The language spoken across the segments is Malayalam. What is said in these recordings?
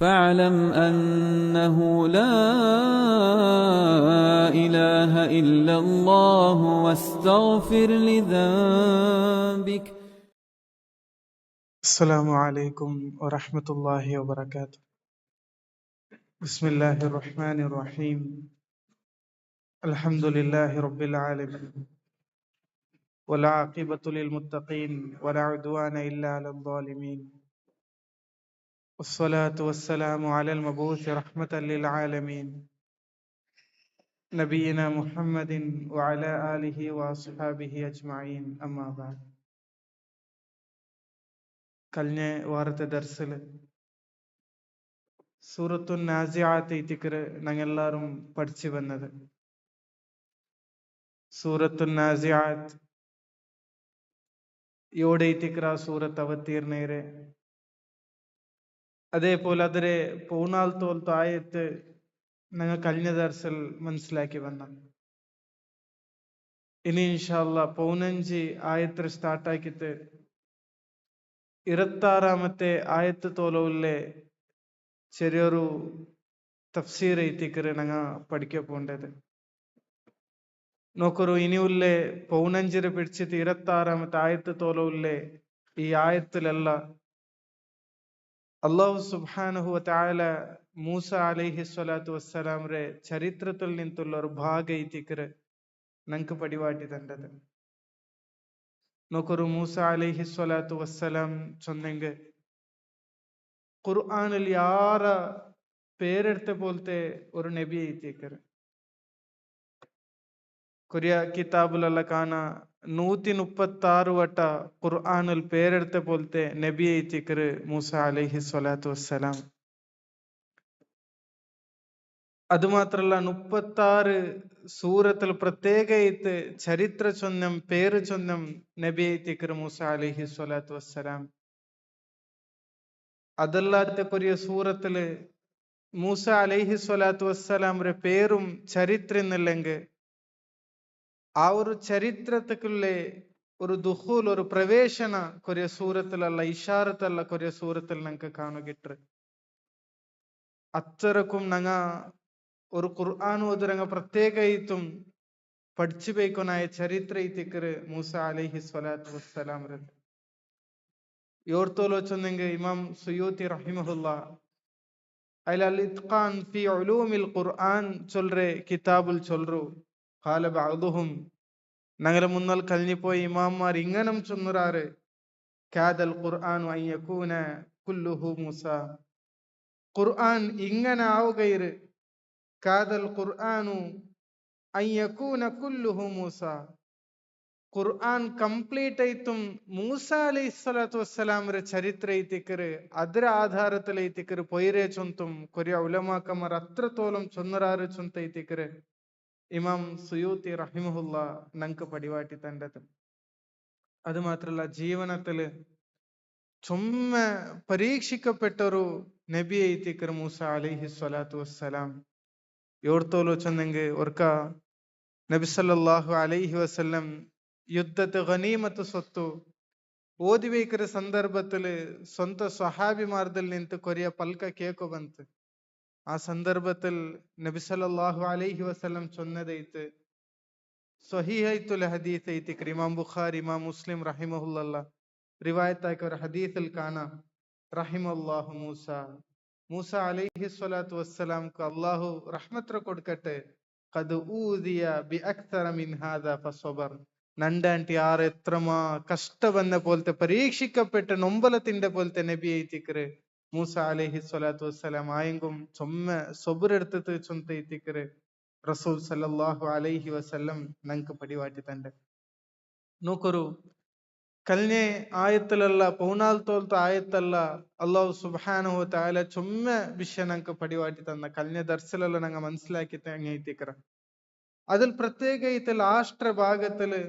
فاعلم أنه لا إله إلا الله واستغفر لذنبك. السلام عليكم ورحمة الله وبركاته. بسم الله الرحمن الرحيم. الحمد لله رب العالمين والعاقبة للمتقين ولا عدوان إلا على الظالمين والصلاة والسلام على المبعوث رحمة للعالمين نبينا محمد وعلى آله وأصحابه أجمعين. أما بعد. കഴിഞ്ഞ വാരത്തെ ദർസിൽ സൂറത്തു നാസിആത്ത് ഇത്തിക്കറ് ഞങ്ങളെല്ലാവരും പഠിച്ചു വന്നത്. സൂറത്തു നാസിആത്ത് ಏಳೈತಿಕ್ರ ಸೂರತ್ ಅವತೀರ್ಣೇರೆ അതേപോലെ അതിരെ 14 ആയത്ത് ഞങ്ങൾ കഴിഞ്ഞ ദർസിൽ മനസ്സിലാക്കി വന്ന. ഇനി ഇൻഷാ അല്ലാഹ് 15 ആയത്ത് സ്റ്റാർട്ടാക്കിയിട്ട് 26 ആയത്ത് തോലുള്ളേ ചെറിയൊരു തഫ്സീർ എത്തിക്കറ് ഞങ്ങൾ പഠിക്കാൻ പോണ്ടത്. നോക്കറു ഇനിയുള്ളേ 15 പിടിച്ചിട്ട് 26 ആയത്ത് തോലുള്ളേ ഈ ആയത്തിലല്ല അല്ലാഹു സുബ്ഹാനഹു വതആല മൂസ അലൈഹി സ്വലാത്തു വസ്സലാംറെ ചരിത്രത്തിൽ നിന്നുള്ള ഒരു ഭാഗ ഇത്തിക്കറ് ഞങ്ങൾക്ക് പടിവാട്ടി തണ്ടത്. നോക്കറു മൂസ അലൈഹി സ്വലാത്തു വസ്സലാം ചൊന്നെങ്കിൽ ഖുർആനിൽ യാര പേരെടുത്ത പോലത്തെ ഒരു നബി എത്തിക്കറ്. കൊറിയ കിതാബുലല്ല കാണ 136 വട്ട ഖുർആനിൽ പേരെടുത്ത പോലത്തെ നബി എത്തിക്കറ് മൂസ അലൈഹി സ്വലാത്തു വസ്സലാം. അതുമാത്രല്ല 36 സൂറത്തിൽ പ്രത്യേകമായിട്ട് ചരിത്ര ചൊന്നം പേര് ചൊന്നം നബി എത്തിക്കറ് മൂസ അലൈഹി സ്വലാത്തു വസ്സലാം. അതല്ലാത്ത കൊറിയ സൂറത്തില് മൂസ അലൈഹി സ്വലാത്തു വസ്സലാമിന്റെ പേരും ചരിത്രം എന്നില്ലെങ്കിൽ ആ ഒരു ചരിത്രത്തിക്കുള്ളേ ഒരു ദുഖൂൽ ഒരു പ്രവേശന കൊറിയ സൂറത്തിലല്ല ഇഷാറത്തല്ല കൊറിയ സൂറത്തിൽ ഞങ്ങൾക്ക് കാണുകിട്ട്. അത്രക്കും ഞങ്ങ ഒരു ഖുർആൻ ഓതുരങ്ങ പ്രത്യേകമായിട്ടും പഠിച്ചു പോയിക്കൊണ്ടായ ചരിത്ര ഇത്തിക്കറ് മൂസ അലൈഹി സ്വലാത്തു വസ്സലാം. യോർത്തോലോ ചൊന്നെങ്കിൽ ഇമാം സുയൂത്തി റഹിമഹുല്ലാ അതിൽ അൽ ഇത്ഖാൻ ഫി ഉലൂമിൽ ഖുർആൻ ചൊല്റേ കിതാബുൽ ചൊല്ലു ഖാല ബഅദുഹും ഞങ്ങളെ മുന്നൽ കഴിഞ്ഞുപോയി ഇമാമാർ ഇങ്ങനം ചൊന്നുറാറ് കാദൽ ഖുർആൻ അൻ യകൂന കുല്ലുഹു മൂസ. ഖുർആൻ ഇങ്ങനെ ആവുകയിര് കാദൽ ഖുർആനു അൻ യകൂന കുല്ലുഹു മൂസ. ഖുർആൻ കംപ്ലീറ്റ് ആയിട്ടും മൂസ അലൈഹി സ്വലാത്തു വസ്സലാമിന്റെ ചരിത്ര ഇത്തിക്കറ് ಅದರ ആധാരത്തിൽ ഇത്തിക്കറ് പൊയ്രെ ചൊന്തും കൊറിയ ഉലമാക്കന്മാർ അത്രത്തോളം ചൊന്നറാറ് ചൊന്ത ഇത്തിക്കറ് ഇമാം സുയൂത്തി റഹിമഹുല്ലാ ഞങ്ങൾക്ക് പടിവാട്ടി തണ്ടത്. അത് മാത്രല്ല ജീവനത്തില് ചുമ്മ പരീക്ഷിക്കപ്പെട്ടൊരു നബി എത്തിക്കറ് മൂസ അലൈഹി സ്വലാത്തു വസ്സലാം. യോർത്തോലോ ചൊന്നെങ്കിൽ ഒർക്ക നബി സല്ലല്ലാഹു അലൈഹി വസല്ലം യുദ്ധത്തെ ഗനീമത്ത് സ്വത്ത് ಓದಿ ಬೇಕಿರೋ ಸಂದರ್ಭದಲ್ಲಿ ಸ್ವಂತ ಸ್ವಹಾಬಿಮಾರ್ದಲ್ಲಿ ನಿಂತು ಕೊರಿಯ ಪಲ್ಕ ಕೇಕು ಬಂತು. ಆ ಸಂದರ್ಭದಲ್ಲಿ ನಬಿ ಸಲ್ಲಲ್ಲಾಹು ಅಲೈಹಿ ವಸಲ್ಲಂ ಚೊನ್ನದೈತು ಸ್ವಹೀಹೈತುಲ್ ಹದೀಸ್ ಐತಿ. ಇಮಾಮ್ ಬುಖಾರಿ ಇಮಾಮ್ ಮುಸ್ಲಿಂ ರಹಿಮಹುಲ್ಲಾ ರಿವಾಯತ್ ಆಯ್ಕವ್ರ ಹದೀಸಲ್ ಕಾಣ ರಹಿಮಲ್ಲಾಹು ಮೂಸ ಅಲೈಹಿ ಸ್ವಲಾತು ವಸ್ಸಲಾಂಕು ಅಲ್ಲಾಹು ರಹಮತ್ರ ಕೊಡ್ಕಟ್ಟೆ ಕದು ಊದಿಯ ಬಿ ಅಕ್ತರ ಮಿನ್ ಹಾದಾ ಫಸ್ವಬರ್. നണ്ടാൻറ്റി ആറ് എത്രമാ കഷ്ടവന്ന പോലത്തെ പരീക്ഷിക്കപ്പെട്ട നൊമ്പലത്തിന്റെ പോലത്തെ നബി എത്തിക്കറ് മൂസ അലൈഹി സ്വലാത്തു വസ്സലാം. ആയെങ്കും ചൊമ്മ സൊബുരെടുത്ത് ചൊന്ത എത്തിക്കറ് റസൂൽ സല്ലല്ലാഹു അലൈഹി വസല്ലം ഞങ്ങൾക്ക് പടിവാട്ടി തന്റെ. നോക്കൊരു കഴിഞ്ഞ ആയത്തിലല്ല 14 ആയത്തല്ല അല്ലാഹു സുബ്ഹാനഹു വ തആല ചൊമ്മ വിഷയ ഞങ്ങൾക്ക് പടിവാട്ടി തന്ന. കഴിഞ്ഞ ദർസിലല്ല ഞങ്ങൾ മനസ്സിലാക്കി എത്തിക്കറ. അതിൽ പ്രത്യേക ലാഷ്ട്ര ഭാഗത്തില്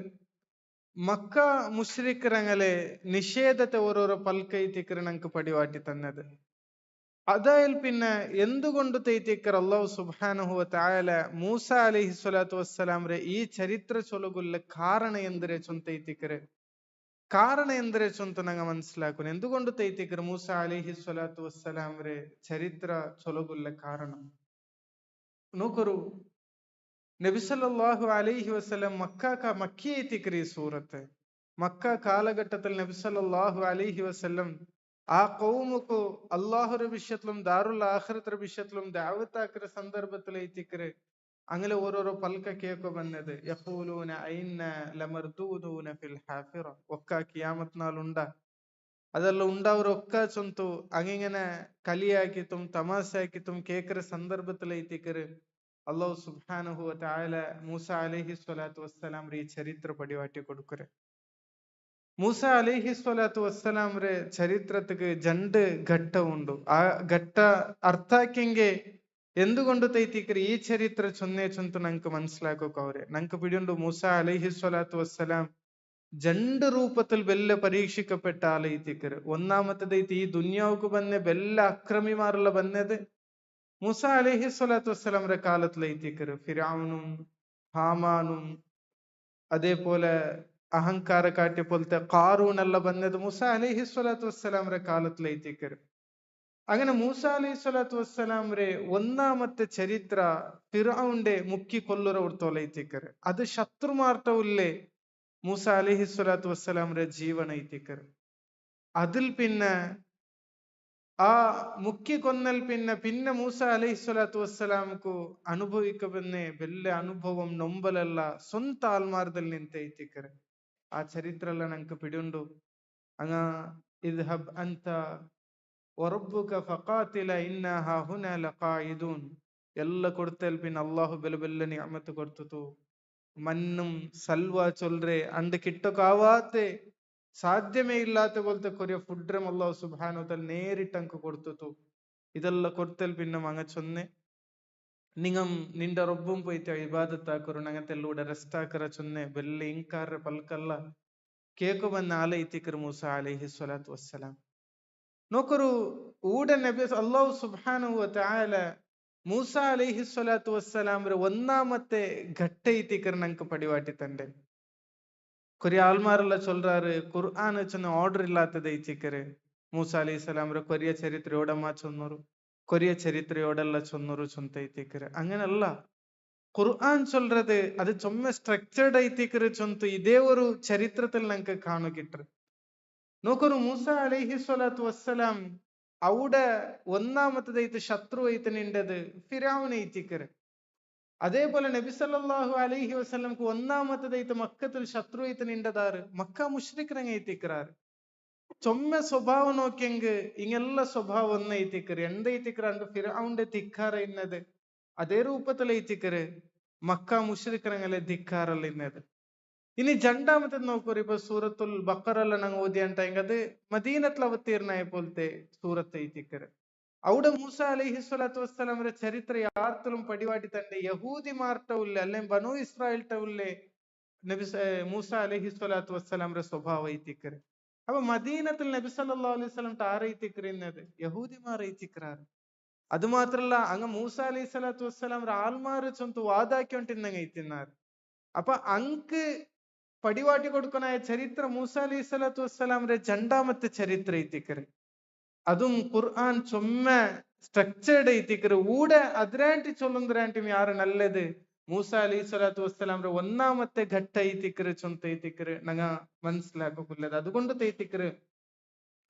മക്ക മുശ്രിക്കരങ്ങളെ നിഷേധത്തെ ഓരോരോ പൽക്കൈത്തിക്കർ ഞങ്ങൾക്ക് പടിവാട്ടി തന്നത്. അതായത് പിന്നെ എന്തുകൊണ്ട് തൈത്തിക്കർ അല്ലാഹു സുബ്ഹാനഹു വ തആല മൂസ അലൈഹി സ്വലാത്തു വസ്സലാംറെ ഈ ചരിത്ര ചൊലുകുള്ള കാരണ എന്തിരെ ചൊന്തൈത്തിക്കര് ಕಾರಣ ಎಂದರೆ ಚೊಂತ ನಂಗೆ ಮನಸ್ಸಿಲಾಕು ಎಂದುಕೊಂಡು ತೈತಿಕರು ಮೂಸಾ ಅಲಿಹಿ ಸ್ವಲಾತು ವಸ್ಸಲಾಂ ರೇ ಚರಿತ್ರ ಚೊಲಗುಲ್ಲ ಕಾರಣ ನೂಕರು ನಬಿ സല്ലല്ലാഹു അലൈഹി വസല്ലം മക്കി എത്തിക്കറി സൂറത്ത് മക്ക കാലഘട്ടത്തിൽ നബി സല്ലല്ലാഹു അലൈഹി വസല്ലം ആ കൗമുക്കു അള്ളാഹുര വിഷയത്തിലും ദാറുൽ ആഖിറത്തുര വിഷയത്തിലും ദഅവത്താക്കിற സന്ദർഭത്തിൽ എത്തിക്കറ് അങ്ങനെ ഓരോരോ പൽക്ക കേൾക്കു വന്നത് യഖൂലൂന ഐന്ന ലമർദൂദൂന ഫിൽ ഹാഫിറ ഒക്ക ഖിയാമത്ത് നാൾ ഉണ്ടാ അതെല്ലാം ഉണ്ടാവരൊക്കെ ചൊന്തു അങ്ങിങ്ങനെ കളിയാക്കിത്തും തമാശയാക്കിത്തും കേൾക്കിற സന്ദർഭത്തിൽ എത്തിക്കറ് അള്ളാഹു സുബ്ഹാനഹു വ തആല മൂസ അലൈഹി സ്വലാത്തു വസ്സലാം ഈ ചരിത്ര പടിവാട്ടി കൊടുക്കറ് മൂസ അലൈഹി സ്വലാത്തു വസ്സലാം ರೇ ചരിത്രത്തിക്ക് രണ്ട് ഘട്ടമുണ്ട് ആ ഘട്ട ಅರ್ಥಾಕೆಂಗೆ എന്തുകൊണ്ട് തൈത്തിക്കറി ഈ ചരിത്ര ചൊന്നേ ചൊന്തു ನಂಗೆ മനസ്സിലാക്കൊക്കെ ನಂಗೆ പിടിയുണ്ട് മൂസ അലൈഹി സ്വലാത്തു വസ്സലാം രണ്ട് രൂപത്തിൽ ബെല്ല പരീക്ഷിക്കപ്പെട്ട ആലയിത്തിക്കറ് ഒന്നാമത്തേത് ഈ ദുന്യാവുക്ക് ബന്നെ ബെല്ല അക്രമിമാരുള്ള ബന്നത് മൂസ അലൈഹി സ്വലാത്തു വസ്സലാമിന്റെ കാലത്തിലെത്തിക്കറ് ഫിറഔനും ഹാമാനും അതേപോലെ അഹങ്കാര കാട്ടിയ പോലത്തെ കാറൂനെല്ല ബന്നത് മൂസ അലൈഹി സ്വലാത്തു വസ്സലാമിന്റെ കാലത്തിലെത്തിക്കറ് അങ്ങനെ മൂസ അലൈഹി സ്വലാത്തു വസ്സലാമിന്റെ ഒന്നാമത്തെ ചരിത്ര ഫിറഔന്റെ മുക്കി കൊല്ലുറ കൊടുത്തോലെത്തിക്കറ് അത് ശത്രുമാർട്ടവുല്ലേ മൂസ അലൈഹി സ്വലാത്തു വസ്സലാമിന്റെ ജീവൻ എത്തിക്കറ് അതിൽ പിന്നെ ആ മുക്കി കൊന്നൽ പിന്നെ മൂസ അലൈഹി സ്വലാത്തു വസ്സലാംಕು ಅನುಭವಿಕಬನ್ನೇ ಬೆಲ್ಲ ಅನುಭವಂ ನೊಂಬಲಲ್ಲ ಸ್ವಂತ ಆಲ್ಮಾರ್ದಲ್ಲಿ ನಿಂತ ಐತಿಕರೆ ಆ ಚರಿತ್ರ ಎಲ್ಲ ನಂಗೆ ಪಿಡಿಯುಂಡು ಅಂಗ ಇದ್ಹಬ್ ಅಂತ ವರಬ್ಬುಕ ಫಕಾತಿಲ ಇನ್ನ ಹಾಹುನ ಲಕಾಯಿದೂನ್ ಎಲ್ಲ ಕೊಡ್ತೇಲ್ ಅಲ್ಲಾಹು ಬೆಲ್ಲ ಬೆಲ್ಲ ನಿಅಮತ್ ಕೊಡ್ತತು മണ്ണും സൽവ ചൊല്ലേ അണ്ട് കിട്ടക്കാവാത്തെ സാധ്യമേ ഇല്ലാത്ത പോലത്തെ കൊറിയ ഫുഡ്രം അള്ളാഹു സുബ്ഹാനഹു തആല നേരിട്ട് അങ്ക് കൊടുത്തു ഇതെല്ലാം കൊടുത്തൽ പിന്നെ അങ്ങ ചൊന്നെ നിങ്ങം നിന്റെ റബ്ബും പോയിട്ട് ഇബാദത്താക്കರು ನಂಗತೆಲ್ಲೂടെ ರೆಸ್ಟ್ ಆಕರ ಚೊನ್ನೆ ಬೆಲ್ಲ ಇಂಕಾರ ಪಲ್ಕಲ್ಲ ಕೇಕು ಬಂದ ಆಲೈತಿಕರು ಮೂಸಾ ಅಲೈಹಿ ಸ್ವಲಾತು ವಸ್ಸಲಾಂ ನೋಕರು ಊಡ ನಬಿ ಅಲ್ಲಾಹು ಸುಬ್ಹಾನಹು ವ ತಆಲ മൂസ അലൈഹി സ്വലാത്തു വസ്സലാം ഒന്നാമത്തെ ഘട്ട ഇത്തിക്കർ ഞങ്ങൾക്ക് പടിവാട്ടി തന്റെ കൊറിയ ആൾമാരെല്ലാം ചൊല്ലാറ് ഖുർആൻ ചെന്ന ഓർഡർ ഇല്ലാത്തത് ഇത്തിക്കര് മൂസ അലൈഹി സ്വലാം കൊറിയ ചരിത്രയോടമ്മ ചൊന്നൂರು കൊറിയ ചരിത്രയോടെಲ್ಲ ചൊന്നൂರು ചൊന്ത ഇത്തിക്കര് അങ്ങനല്ല ഖുർആൻ ചൊല്ലത് അത് ചൊമ്മ സ്ട്രക്ചർഡ് ಐತಿಕರು ചൊന്തു ഇതേ ഒരു ചരിത്രത്തിൽ ഞങ്ങൾക്ക് കാണുകിട്ടರು നോക്കൊരു മൂസ അലൈഹി സ്വലാത്തു വസ്സലാം അവിടെ ഒന്നാമത്തേത് ശത്രു ಐತೆ നിന്റത് ഫിറഔൻ ಐತಿക്കര് അതേപോലെ നബി സല്ലല്ലാഹു അലൈഹി വസല്ലംക്ക് ഒന്നാമത്തേത് മക്കത്തിൽ ശത്രു ಐತೆ നിന്റതാറ് മക്ക മുശ്രിക്കരങ്ങ ಐತಿക്കറാറ് ചൊമ്മ സ്വഭാവം നോക്കിയെങ്ക് ഇങ്ങെല്ല സ്വഭാവം ഒന്ന് ಐತಿക്കര് എന്തൈತಿക്കറ് അണ്ട് ഫിറഔന്റെ ധിക്കാര ഇന്നത് അതേ രൂപത്തിൽ ಐತಿക്കര് മക്ക മുശ്രിക്കരങ്ങളെ ധിക്കാറല്ല ഇന്നത് ഇനി രണ്ടാമത്തെ നോക്കൂ ഇപ്പൊ സൂറത്തുൽ ബഖറല്ല ഞങ്ങൾ ഓതിയണ്ടായെങ്കിൽ അത് മദീനത്തിൽ അവതീർണായ പോലത്തെ സൂറത്ത് ಐತಿക്കര് അവിടെ മൂസ അലൈഹി സ്വലാത്തു വസ്സലാമിന്റെ ചരിത്ര യാർത്തിലും പടിവാട്ടി തന്റെ യഹൂദിമാർട്ടവുല്ലേ അല്ലെങ്കിൽ ബനു ഇസ്രായേൽട്ടവുല്ലേ നബി മൂസ അലൈഹി സ്വലാത്തു വസ്സലാമിന്റെ സ്വഭാവം ಐತಿക്കര് അപ്പൊ മദീനത്തിൽ നബി സല്ലല്ലാഹു അലൈഹി വസല്ലം ആരൈത്തിക്കറിയുന്നത് യഹൂദിമാർ ಐತಿക്കറാറ് അത് മാത്രല്ല അങ്ങ് മൂസ അലൈഹി സ്വലാത്തു വസ്സലാം ആൾമാര് ചൊന്തു വാതാക്കിക്കൊണ്ടിരുന്നങ്ങ് ಐತಿన్నారు അപ്പൊ അങ്ക് പടിവാട്ടി കൊടുക്കനായ ചരിത്ര മൂസ അലൈഹി സ്വലാത്തു വസ്സലാമിന്റെ രണ്ടാമത്തെ ചരിത്ര ಐತಿಕರು അതും ഖുർആൻ ചൊമ്മ സ്ട്രക്ചർഡ് ಐತಿಕರು ഊടെ അതിരാണ്ടി ചൊല്ലുന്നതിരാണ്ടും യാറ് നല്ലത് മൂസ അലൈഹി സ്വലാത്തു വസ്സലാമിന്റെ ഒന്നാമത്തെ ഘട്ട ಐತಿಕರು ചൊന്ത ಐತಿಕರು ഞങ്ങ മനസ്സിലാക്കുള്ളത് അതുകൊണ്ട് ಐತಿಕರು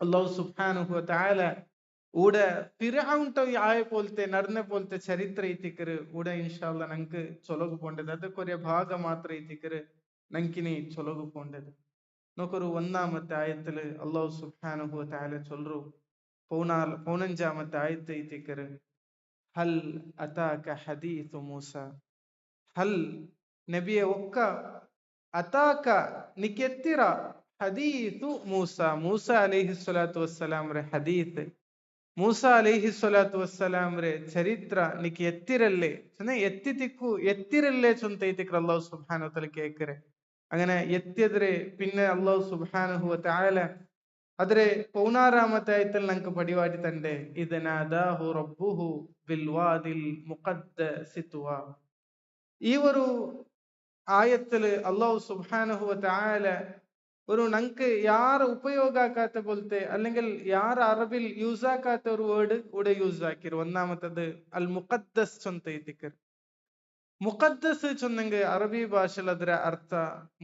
അല്ലാഹു സുബ്ഹാനഹു വ തആല ഊടെ ഫിറഔൻ ആയ പോലത്തെ നടന്ന പോലത്തെ ചരിത്ര ಐತಿಕರು ഊടെ ഇൻഷാ അല്ലാഹ് ഞങ്ങൾക്ക് ചൊലകു പോണ്ടത് അതൊക്കെ ഭാഗ മാത്ര ಐತಿಕರು ഞങ്ങക്കിനി ചൊലകു പോണ്ടത് നോക്കൊരു ഒന്നാമത്തെ ആയത്തില് അല്ലാഹു സുബ്ഹാനഹു വ തആല ചൊല്ലു പൗനഞ്ചാമത്തെ ആയത്ത് ಐತಿಕರು ഹൽ അതാക ഹദീസു മൂസ ഹൽ നബിയെ ഒക്ക അതാക നിക്കെത്തിറ ഹദീസു മൂസ മൂസ അലൈഹി സ്വലാത്തു വസ്സലാമിന്റെ ഹദീസ് മൂസ അലൈഹി സ്വലാത്തു വസ്സലാമിന്റെ ചരിത്ര നിക്ക് എത്തിരല്ലേ എത്തിരല്ലേ ചൊന്ത ಐತಿಕರು അല്ലാഹു സുബ്ഹാനഹു വ തആല കേക്കരെ അങ്ങനെ എത്തിയതിരെ പിന്നെ അല്ലാഹു സുബ്ഹാനഹു വ തആല ಆದರೆ 16ാമത്തെ ആയത്തിൽ നമുക്ക് പടിവാട്ടി തന്റെ ഇദ്നാദാഹു റബ്ബുഹു ബിൽ വാദിൽ മുഖദ്ദസി തുവാ ഈ ഒരു ആയത്തില് അല്ലാഹു സുബ്ഹാനഹു വ തആല ഒരു നങ്ക്ക് യാറ് ഉപയോഗ ആക്കാത്ത പോലത്തെ അല്ലെങ്കിൽ യാറ് അറബിൽ യൂസ് ആക്കാത്ത ഒരു വേർഡ് ഇവിടെ യൂസ് ആക്കിರು. ഒന്നാമത്തത് അൽ മുഖദ്ദസ് ചൊಂತ ಐತಿಕರ್. മുഖദ്ദസ് ചൊന്നെങ്കിൽ അറബി ഭാഷയിൽ ಅದರ ಅರ್ಥ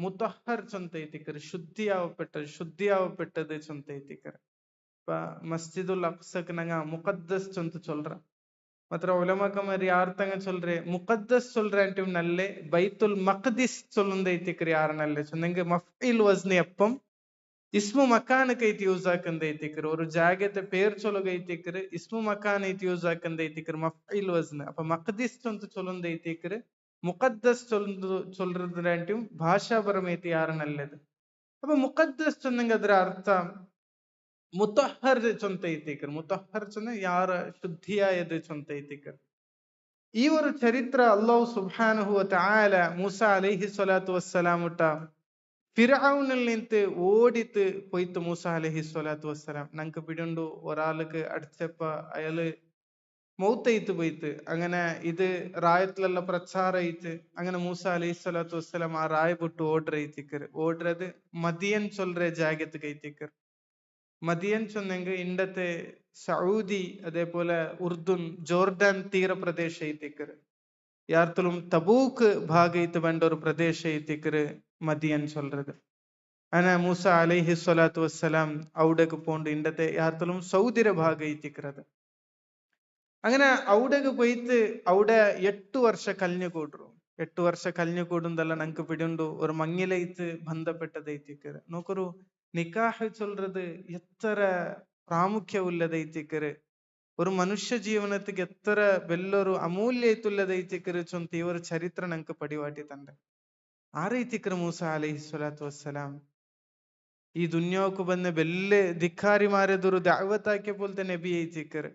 മുതഹർ ചൊಂತ ಐತಿಕರ್, ശുദ്ധിയാവപ്പെട്ടത് ചൊಂತ ಐತಿಕರ್. ഇപ്പൊ മസ്ജിദുൽ അഖ്സക്ക് നങ്ങ മുഖദ്ദസ് ചൊಂತ ചൊல்ற. மாத்திர உலமாக்கமார் யார் தங்க சொல்றே முகத்தஸ் சொல்றேன் நல்ல பைத்துல் மக்திஸ் சொல்லுந்தೈತಿಕ್ರಿ ಯಾರ ನಲ್ಲೆ சொன்னங்க மஃஇல் வஸ்னி அப்பம் ಇಸ್ಮು ಮಕಾನಕ್ಕೆ ಐತಿ ಯೂಸ್ ಹಾಕಂದೈತಿಕ್ರಿ. ஒரு ಜಾಗದ பேர் சொல்லுಗೈತಿಕ್ರಿ, ಇಸ್ಮು ಮಕಾನ್ ಐತಿ ಯೂಸ್ ಹಾಕಂದೈತಿಕ್ರಿ மஃஇல் ವಸ್ನ. அப்ப மக்திஸ் ಅಂತ சொல்லுந்தೈತಿಕ್ರಿ, முகத்தஸ் சொல்றதும் ಭಾಷಾಪರಮೈತಿ ಯಾರ ನಲ್ಲೆದು. அப்ப முகத்தஸ் சொன்னங்க ಅದರ ಅರ್ಥ ಮುತಹರ್ ಚೊಂತ ಐತಿಕರ್. ಮುತಹರ್ ಚೊಂದ ಯಾರ ಶುದ್ಧಿಯಾಯದು ಚೊಂತ ಐತಿಕರ್. ಈ ಒಂದು ಚರಿತ್ರ ಅಲ್ಲಾಹು സുബ്ഹാനഹു വ തആല മൂസ അലൈഹി സ്വലാത്തു വസ്സലാം ഉട്ട ഫിർഔനിൽ നിന്ന് ഓടിത്ത് പോയിട്ട് മൂസ അലൈഹി സ്വലാത്തു വസ്സലാം ഞങ്ങൾക്ക് പിടിയുണ്ട്. ഒരാൾക്ക് അടിച്ചപ്പ അയാള് മൗത്തയിത്ത് പോയിട്ട് അങ്ങനെ ഇത് റായത്തിലുള്ള പ്രച്ചാരയിത്ത് അങ്ങനെ മൂസ അലൈഹി സ്വലാത്തു വസ്സലാം ആ റായ ಬಿಟ್ಟು ഓടുറയിത്തിക്കർ. ഓടുறது മദിയൻ ചൊல்ற ജാഗത്ത് ಐತಿಕರ್. മദിയൻ ചൊന്നെങ്കിൽ ഇണ്ടത്തെ സൗദി അതേപോലെ ഉർദുൻ ജോർഡാൻ തീരപ്രദേശ ಐತಿಕರ್. ಯಾರ್ತലും തബൂക്ക് ഭാഗത്ത് വേണ്ട ഒരു പ്രദേശ ಐತಿಕർ മദിയൻ ചൊல்றது. അങ്ങനെ മൂസ അലൈഹി സ്വലാത്തു വസ്സലാം അവിടേക്ക് പോണ്ട്. ഇണ്ടത്തെ ಯಾರ್ತലും സൗദിര ഭാഗ ಐತಿಕರ್. അങ്ങനെ അവിടേക്ക് പോയിട്ട് അവിടെ 8 ವರ್ಷ കലിഞ്ഞു കൂടರು. 8 ವರ್ಷ കലിഞ്ഞു കൂടുന്നതല്ല ഞങ്ങൾക്ക് പിടിയുണ്ട്. ഒരു മങ്ങിലൈത്ത് ബന്ധപ്പെട്ടത് ಐತಿಕರ್. നോക്കൊരു നിക്കാഹ് ചൊல்றது എത്ര പ്രാമുഖ്യമുള്ളതೈತಿಕರ್. ഒരു മനുഷ്യ ജീവനത്തിക്ക് എത്ര വലിയൊരു അമൂല്യത്തുള്ളതೈತಿಕರ್ ചൊಂತ ഇവർ ചരിത്ര ഞങ്ങൾക്ക് പടിവാട്ടി തണ്ട്. ആരೈತಿಕರ್ മൂസ അലൈഹി സ്വലാത്തു വസ്സലാം ഈ ദുന്യാവുക്ക് വന്ന വലിയ ധിക്കാരിമാരെതൊരു ദഅവത്താക്കിയ പോലത്തെ നബി ಐತಿಕರ್.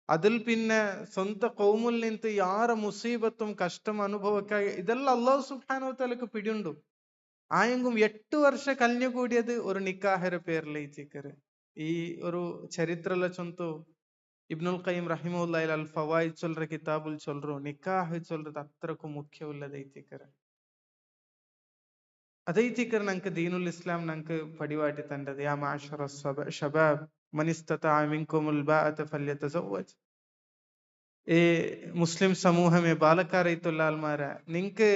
അതിൽ പിന്നെ സ്വന്തം കൗമുൽ നിന്ന് യാറെ മുസീബത്തും കഷ്ടം അനുഭവക്കായി ഇതെല്ലാം അല്ലാഹു സുബ്ഹാനഹു വ തആലക്ക് പിടിയുണ്ട്. ആയെങ്കും 8 ವರ್ಷ കലിഞ്ഞു കൂടിയത് ഒരു നിക്കാഹര പേരിൽ ಐತಿಕರ್. ഈ ഒരു ചരിത്രല ചൊಂತು ഇബ്നുൽ ഖയ്യിം റഹിമഹുല്ലാഹി അൽ ഫവായിദ് ചൊல்ற കിതാബുൽ ചൊல்றോ നിക്കാഹ് ചൊல்றது അത്രക്കും മുഖ്യമുള്ളതೈತಿಕರ್. അതൈതിಕರ್ ഞങ്ങൾക്ക് ദീനുൽ ഇസ്ലാം ഞങ്ങൾക്ക് പടിവാട്ടി തണ്ടത്. യാ മാഅശറ ശബാബ് മൻ ഇസ്തതഅ മിൻകുമുൽ ബാഅത ഫല്യതസവ്വജ്. ഏ മുസ്ലിം സമൂഹമേ ബാലക്കാരൈത്തുള്ള ആൾമാര നിങ്ങൾക്ക്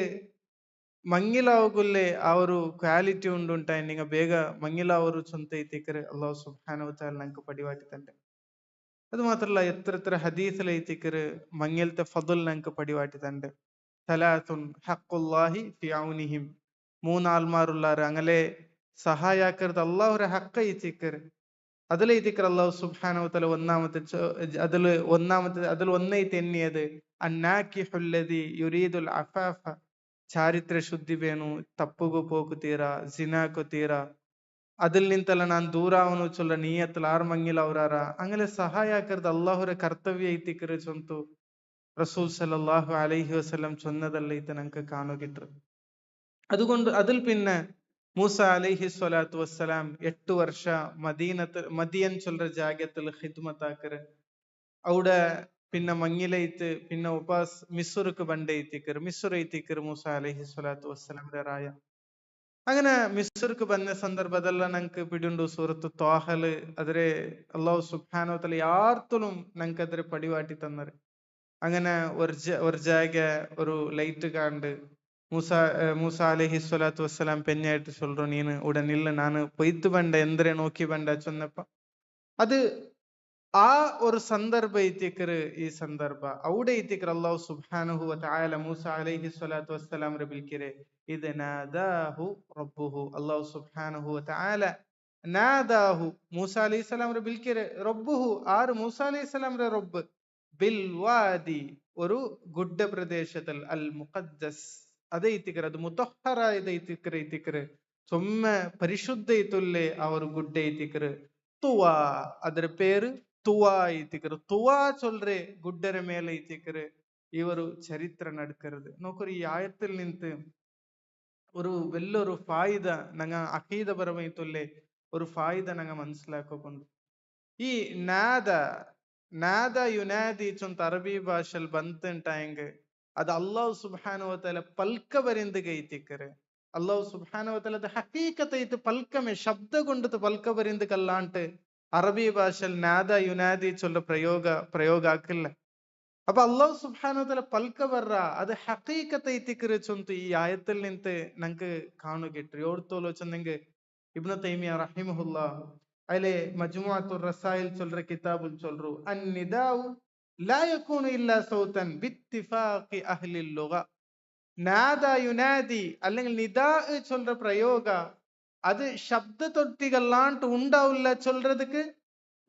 ಮಂಗಿಲಾವುಗುಲ್ಲೇ ಆ ഒരു ಕ್ವಾಲಿಟಿ ಉಂಡುಂಟಾಯಿ ನಿಂಗ ಬೇಗ ಮಂಗಿಲಾವರು ಚೊಂತ ಐತಿಕರ್ ಅಲ್ಲಾಹು സുബ്ഹാനഹു വ തആല ഞങ്ങൾക്ക് പടിവാട്ടി തണ്ട്. അത് മാത്രല്ല എത്ര ഹദീസിൽ ಐತಿಕರ್ ಮಂಗಿಲ್ത്തെ ഫضൽ ഞങ്ങൾക്ക് പടിവാട്ടി തണ്ട്. സലാത്തുൻ ഹഖുല്ലാഹി ഫി ഔനിഹിം. 3 ആൾമാരുള്ളാർ അങ്ങനെ സഹായാക്കരുത് അല്ലാഹുവിന്റെ ഹഖ് ಐತಿಕರ್. അതിലൈതിക്കർ അല്ലാഹു സുബ്ഹാനഹു വ തആല അതിൽ ഒന്നൈತಿ എണ്ണിയത് അന്നാകിഹുല്ലദി യുരീദുൽ അഫാഫ. ಚಾರಿತ್ರ್ಯ ಶುದ್ಧಿ ಬೇನು, ತಪ್ಪುಗೂ ಹೋಗುತ್ತೀರಾ, ಜಿನಾಕು ತೀರಾ, അതിൽ നിന്നല്ല ഞാൻ ദൂരാവನು ചൊല്ല നീയത്തിൽ ആർ മങ്ങിൽ അവരാറ. അങ്ങനെ സഹായാക്കരുത് അള്ളാഹുരെ കർത്തവ്യ ಐತಿಕರ್ ചൊಂತು റസൂൽ സല്ലല്ലാഹു അലൈഹി വസല്ലം ചൊന്നതല്ല ഇത് ഞങ്ങൾക്ക് കാണുകിട്ടു. അതുകൊണ്ട് അതിൽ പിന്നെ മൂസ അലൈഹി സ്വലാത്തു വസ്സലാം 8 ವರ್ಷ മദിയൻ ചൊல்ற ജാഗത്തിൽ ഖിദ്മത്താക്കർ. അവിടെ പിന്നെ മങ്ങിലൈത്ത് പിന്നെ ഉപാസ് മിസ്റുക്ക് ബണ്ട് ಐತಿಕರ್. മിസ്ർ ಐತಿಕರ್ മൂസ അലൈഹി സ്വലാത്തു വസ്സലാമിന്റെ റായ. അങ്ങനെ മിസ്ർക്ക് ಬಂದ ಸಂದರ್ಭದಲ್ಲ ഞങ്ങൾക്ക് പിടിയുണ്ട് സൂറത്ത് ത്വാഹല്. അതിരെ അല്ലാഹു സുബ്ഹാനഹു വ തആല യാർത്തലും ഞങ്ങൾക്ക് അതിരെ പടിവാട്ടി തന്നത്. അങ്ങനെ ഒരു ജാഗ ഒരു ലൈറ്റ് കാണ്ട് മൂസ അലൈഹി സ്വലാത്തു വസ്സലാം പെഞ്ഞായിട്ട് ചൊല്റു നീന് ഉടൻ ഇല്ല ನಾನು പൊയ്ത്ത് ಬಂಡ ಎಂದ್ರೆ നോക്കി ಬಂಡ ചൊന്നപ്പ അത് ആ ഒരു സന്ദർഭ ಐತಿಕರ್. ഈ സന്ദർഭ അവിടെ ಐತಿಕರ್ അല്ലാഹു സുബ്ഹാനഹു വ തആല മൂസ അലൈഹി സ്വലാത്തു വസ്സലാം വിളിക്കരെ ഇത് നാദാഹു റബ്ബുഹു. അല്ലാഹു സുബ്ഹാനഹു വ തആല നാദാഹു മൂസ അലൈഹി സ്വലാം വിളിക്കരെ റബ്ബുഹു. ആര്? മൂസ അലൈഹി സ്വലാം റബ്ബ്. ബിൽ വാദി ഒരു ഗുഡ്ഡ പ്രദേശത്തിൽ അൽ മുഖദ്ദസ്. അത് ಐತಿಕರ್. ಅದು ಮುತಹ್ಹರಾಯದ ಐತಿಕರ್. ಸೊಮ್ಮ ಪರಿಶುದ್ಧ ಐತುಲ್ಲೆ ಆ ഒരു ಗುಡ್ಡ ಐತಿಕರ್. തുവാ ಅದರ പേര് തുവാ ಐತಿಕರ್. തുവാ ചൊல்றே ഗുഡ്ഡര മേലെ ಐತಿಕರ್. ഈ ഒരു ചരിത്ര നടക്കരുത്. നോക്കൂ, ഈ ആയത്തിൽ നിന്ന് ഒരു വലിയൊരു ഫായിദ ഞങ്ങ അഖീദപരമായിട്ടുള്ള ഒരു ഫായിദ ഞങ്ങ മനസ്സിലാക്കിക്കൊണ്ട് ഈ നാദ യുനാദി ചൊಂತ അറബി ഭാഷയിൽ ಬಂತಂಟಾಯಂಗ ಅದು ಅಲ್ಲಾಹು ಸುಬ್ಹಾನಹು ವ ತಆല ಪಲ್ಕ ಬರೆಂದಿಗೆ ಐತಿಕರ್. അള്ളാഹു സുബ്ഹാനഹു വതആല അത് ഹഖീഖത്തായിട്ട് പൽക്കമേ ശബ്ദ കൊണ്ടത് പൽക്ക പరింത് കല്ലാണ്ട് അറബി ഭാഷയിൽ നാദ യുനാദി ചൊല്ല പ്രയോഗാക്കില്ല. അപ്പൊ അള്ളാഹു സുബ്ഹാനഹു വതആല പൽക്ക ಬರ್ರ അത് ഹഖീഖത്തായിട്ട് ചൊന്ത് ഈ ആയത്തിൽ നിന്ന് നമുക്ക് കാണുകിട്ട് ഓർത്തോലോ ചെന്നെങ്കിൽ ഇബ്നു തൈമിയ റഹിമഹുല്ലാ അതിലെ മജ്മുഅത്തുർ റസായിൽ ചൊല്ற കിതാബുൽ ചൊല്ലു അന്നിദാഉ ലാ യകൂനു ഇല്ലാ സൗതൻ ബിത്തിഫാഖി അഹ്ലിൽ ലുഗ. നാദ യുനാദി അല്ലെങ്കിൽ നിദാ ചൊല്ற പ്രയോഗ അത് ശബ്ദ തൊട്ടികല്ലാണ്ട് ഉണ്ടാവില്ല ചൊല്றதுக்கு